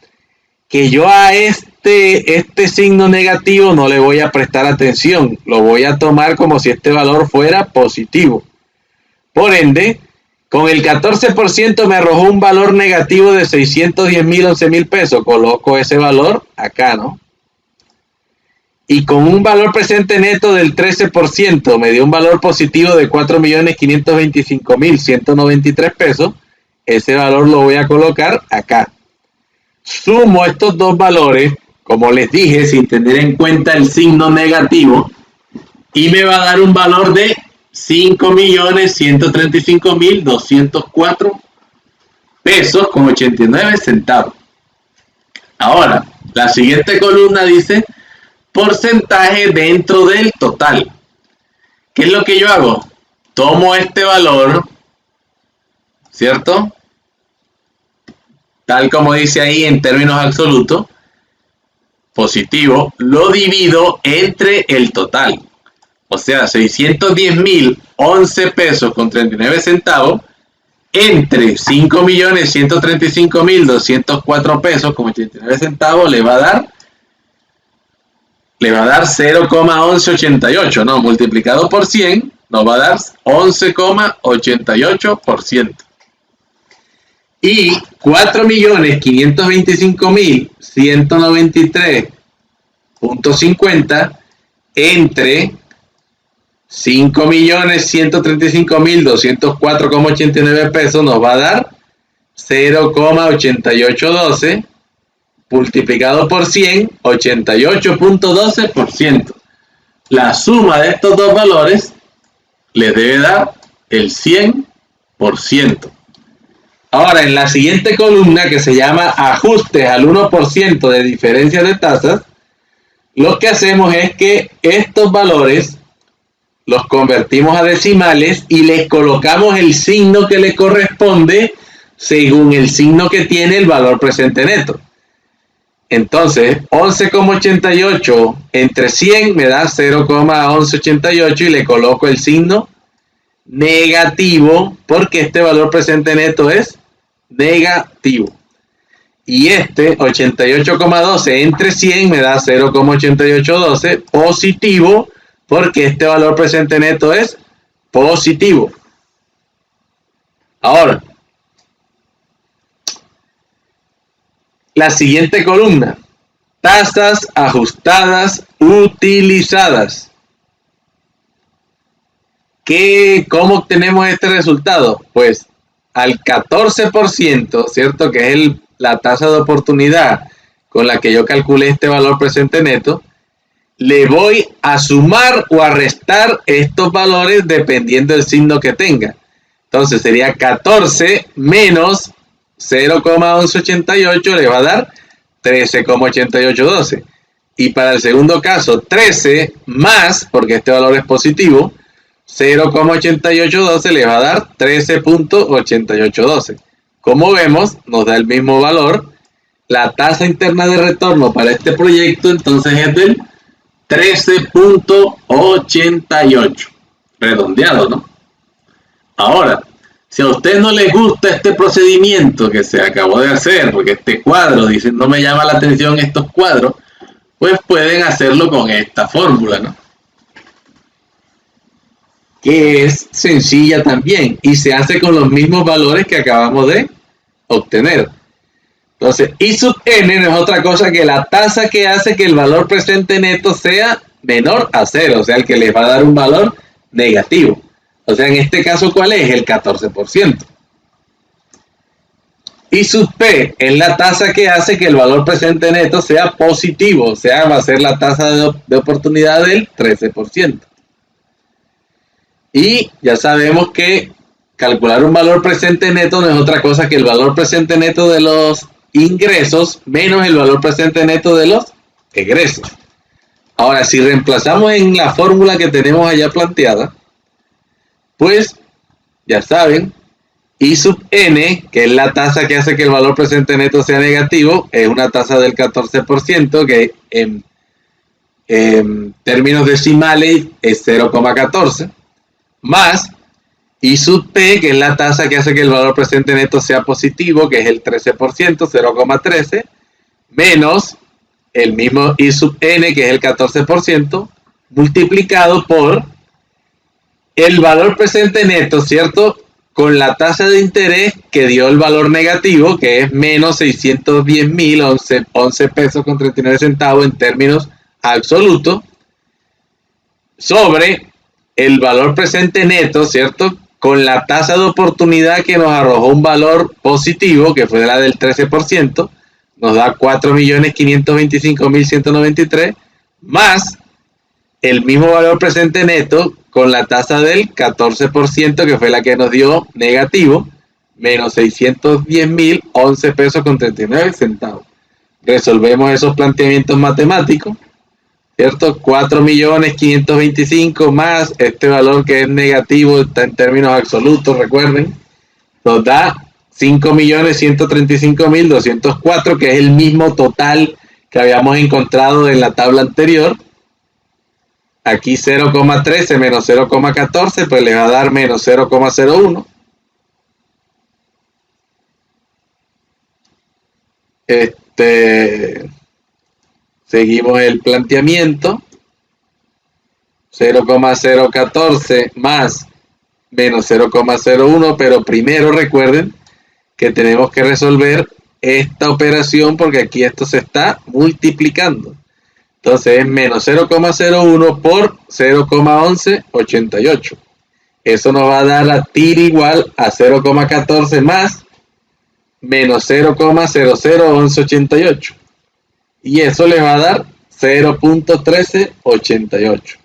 Que yo a este signo negativo no le voy a prestar atención, lo voy a tomar como si este valor fuera positivo. Por ende, con el 14% me arrojó un valor negativo de 610.011 pesos, coloco ese valor acá, ¿no? Y con un valor presente neto del 13% me dio un valor positivo de 4.525.193 pesos. Ese valor lo voy a colocar acá. Sumo estos dos valores, como les dije, sin tener en cuenta el signo negativo, y me va a dar un valor de 5.135.204 pesos con 89 centavos. Ahora, la siguiente columna dice porcentaje dentro del total. ¿Qué es lo que yo hago? Tomo este valor, ¿cierto? Tal como dice ahí en términos absolutos, positivo, lo divido entre el total. O sea, 610.011 pesos con 39 centavos entre 5.135.204 pesos con 89 centavos le va a dar 0,1188, ¿no? Multiplicado por 100 nos va a dar 11,88%. Y 4.525.193.50 entre 5.135.204,89 pesos nos va a dar 0,8812 multiplicado por 100, 88.12%. La suma de estos dos valores les debe dar el 100%. Ahora, en la siguiente columna, que se llama ajustes al 1% de diferencia de tasas, lo que hacemos es que estos valores los convertimos a decimales y les colocamos el signo que le corresponde según el signo que tiene el valor presente neto. Entonces, 11,88 entre 100 me da 0,1188 y le coloco el signo negativo porque este valor presente neto es negativo. Y este 88,12 entre 100 me da 0,8812 positivo porque este valor presente neto es positivo. Ahora, la siguiente columna, tasas ajustadas utilizadas. ¿Cómo obtenemos este resultado? Pues al 14%, ¿cierto? Que es la tasa de oportunidad con la que yo calculé este valor presente neto, le voy a sumar o a restar estos valores dependiendo del signo que tenga. Entonces sería 14 menos 0,1188 le va a dar 13,8812. Y para el segundo caso, 13 más, porque este valor es positivo, 0,8812 le va a dar 13,8812. Como vemos, nos da el mismo valor. La tasa interna de retorno para este proyecto entonces es del 13,88. Redondeado, ¿no? Ahora, si a usted no le gusta este procedimiento que se acabó de hacer, porque este cuadro dice no me llama la atención estos cuadros, pues pueden hacerlo con esta fórmula, ¿no? Que es sencilla también y se hace con los mismos valores que acabamos de obtener. Entonces, I sub n no es otra cosa que la tasa que hace que el valor presente neto sea menor a 0, o sea, el que les va a dar un valor negativo. O sea, en este caso, ¿cuál es? El 14%. I sub p es la tasa que hace que el valor presente neto sea positivo, o sea, va a ser la tasa de oportunidad del 13%. Y ya sabemos que calcular un valor presente neto no es otra cosa que el valor presente neto de los ingresos menos el valor presente neto de los egresos. Ahora, si reemplazamos en la fórmula que tenemos allá planteada, pues ya saben, I sub n, que es la tasa que hace que el valor presente neto sea negativo, es una tasa del 14%, que en términos decimales es 0,14, más I sub p, que es la tasa que hace que el valor presente neto sea positivo, que es el 13%, 0,13, menos el mismo I sub n, que es el 14%, multiplicado por el valor presente neto, ¿cierto? Con la tasa de interés que dio el valor negativo, que es menos 610.011 pesos con 39 centavos en términos absolutos, sobre el valor presente neto, ¿cierto? Con la tasa de oportunidad que nos arrojó un valor positivo, que fue la del 13%, nos da 4.525.193, más el mismo valor presente neto con la tasa del 14%, que fue la que nos dio negativo, menos 610.011 pesos con 39 centavos. Resolvemos esos planteamientos matemáticos, ¿cierto? 4.525.000 más este valor que es negativo, está en términos absolutos, recuerden, nos da 5.135.204, que es el mismo total que habíamos encontrado en la tabla anterior. Aquí 0,13 menos 0,14, pues le va a dar menos 0,01. Seguimos el planteamiento. 0,014 más menos 0,01, pero primero recuerden que tenemos que resolver esta operación porque aquí esto se está multiplicando. Entonces es menos 0,01 por 0,1188. Eso nos va a dar a TIR igual a 0,14 más menos 0,001188. Y eso le va a dar 0.1388.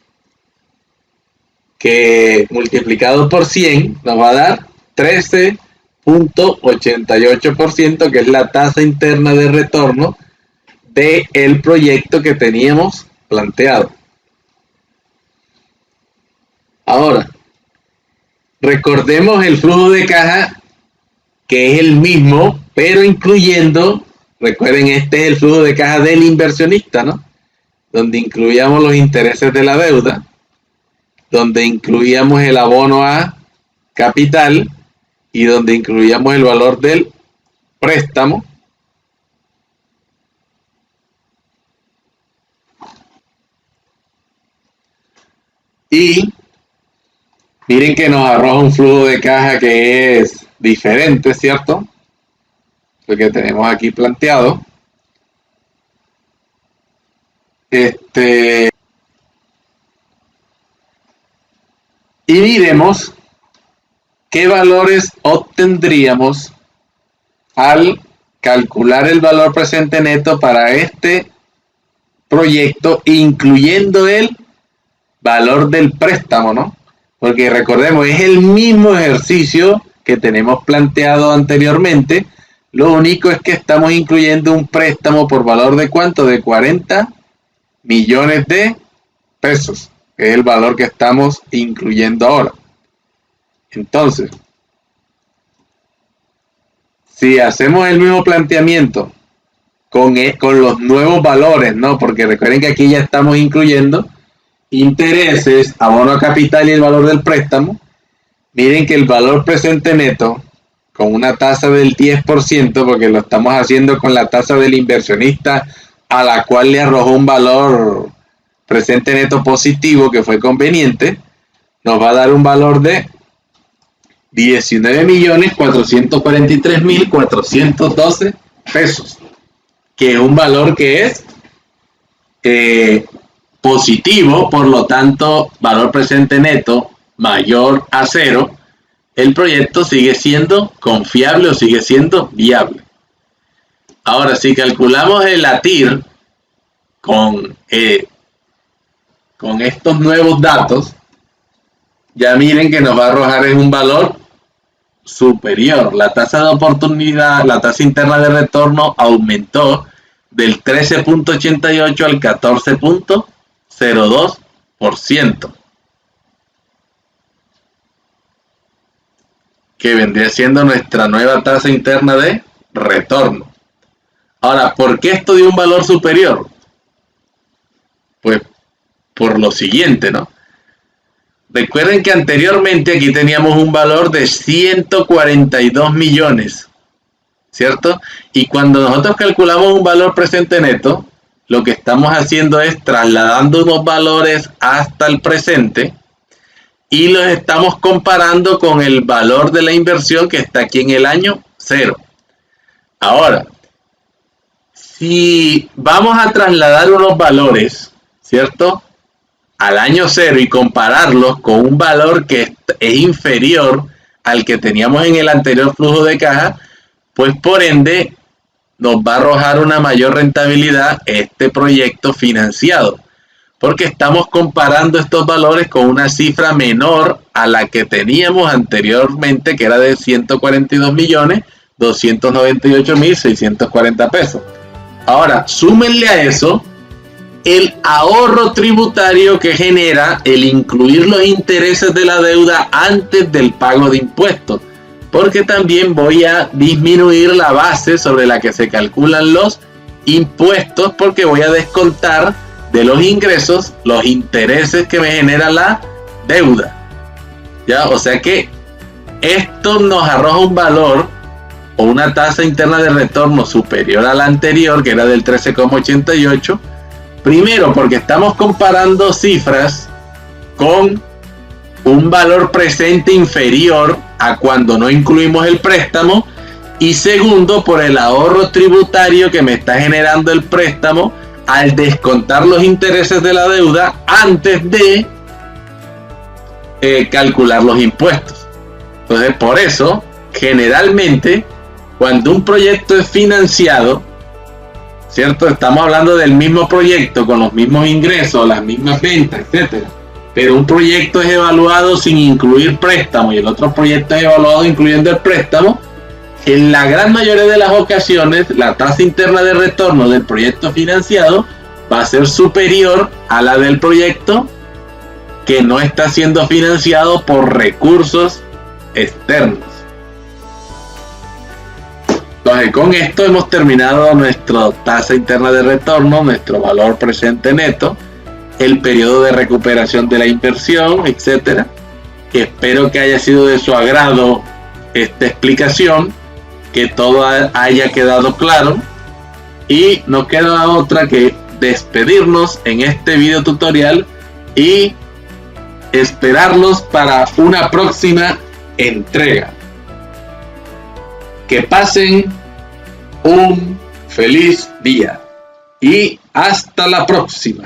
Que multiplicado por 100 nos va a dar 13.88%, que es la tasa interna de retorno del proyecto que teníamos planteado. Ahora, recordemos el flujo de caja, que es el mismo, pero incluyendo, recuerden, este es el flujo de caja del inversionista, ¿no? Donde incluíamos los intereses de la deuda, donde incluíamos el abono a capital y donde incluíamos el valor del préstamo. Y miren que nos arroja un flujo de caja que es diferente, ¿cierto? Lo que tenemos aquí planteado. Y miremos qué valores obtendríamos al calcular el valor presente neto para este proyecto, incluyendo el valor del préstamo, ¿no? Porque recordemos, es el mismo ejercicio que tenemos planteado anteriormente. Lo único es que estamos incluyendo un préstamo por valor de ¿cuánto? De 40 millones de pesos, que es el valor que estamos incluyendo ahora. Entonces, si hacemos el mismo planteamiento con los nuevos valores, ¿no? Porque recuerden que aquí ya estamos incluyendo intereses, abono a capital y el valor del préstamo. Miren que el valor presente neto, con una tasa del 10%, porque lo estamos haciendo con la tasa del inversionista, a la cual le arrojó un valor presente neto positivo que fue conveniente, nos va a dar un valor de 19.443.412 pesos, que es un valor que es positivo, por lo tanto, valor presente neto mayor a 0, el proyecto sigue siendo confiable o sigue siendo viable. Ahora, si calculamos el ATIR con estos nuevos datos, ya miren que nos va a arrojar en un valor superior. La tasa de oportunidad, la tasa interna de retorno aumentó del 13.88 al 14.02%, que vendría siendo nuestra nueva tasa interna de retorno. Ahora, ¿por qué esto dio un valor superior? Pues por lo siguiente, ¿no? Recuerden que anteriormente aquí teníamos un valor de 142 millones, ¿cierto? Y cuando nosotros calculamos un valor presente neto, lo que estamos haciendo es trasladando unos valores hasta el presente y los estamos comparando con el valor de la inversión que está aquí en el año 0. Ahora, si vamos a trasladar unos valores, ¿cierto?, al año 0 y compararlos con un valor que es inferior al que teníamos en el anterior flujo de caja, pues por ende nos va a arrojar una mayor rentabilidad este proyecto financiado, porque estamos comparando estos valores con una cifra menor a la que teníamos anteriormente, que era de 142.298.640 pesos. Ahora, súmenle a eso el ahorro tributario que genera el incluir los intereses de la deuda antes del pago de impuestos, porque también voy a disminuir la base sobre la que se calculan los impuestos, porque voy a descontar de los ingresos los intereses que me genera la deuda. ¿Ya? O sea que esto nos arroja un valor o una tasa interna de retorno superior a la anterior, que era del 13,88. Primero, porque estamos comparando cifras con un valor presente inferior a cuando no incluimos el préstamo. Y segundo, por el ahorro tributario que me está generando el préstamo al descontar los intereses de la deuda antes de calcular los impuestos. Entonces, por eso, generalmente, cuando un proyecto es financiado, ¿cierto? Estamos hablando del mismo proyecto con los mismos ingresos, las mismas ventas, etcétera. Pero un proyecto es evaluado sin incluir préstamo y el otro proyecto es evaluado incluyendo el préstamo. En la gran mayoría de las ocasiones, la tasa interna de retorno del proyecto financiado va a ser superior a la del proyecto que no está siendo financiado por recursos externos. Entonces, con esto hemos terminado nuestra tasa interna de retorno, nuestro valor presente neto, el periodo de recuperación de la inversión, etcétera. Espero que haya sido de su agrado esta explicación, que todo haya quedado claro, y no queda otra que despedirnos en este video tutorial y esperarlos para una próxima entrega. Que pasen un feliz día y hasta la próxima.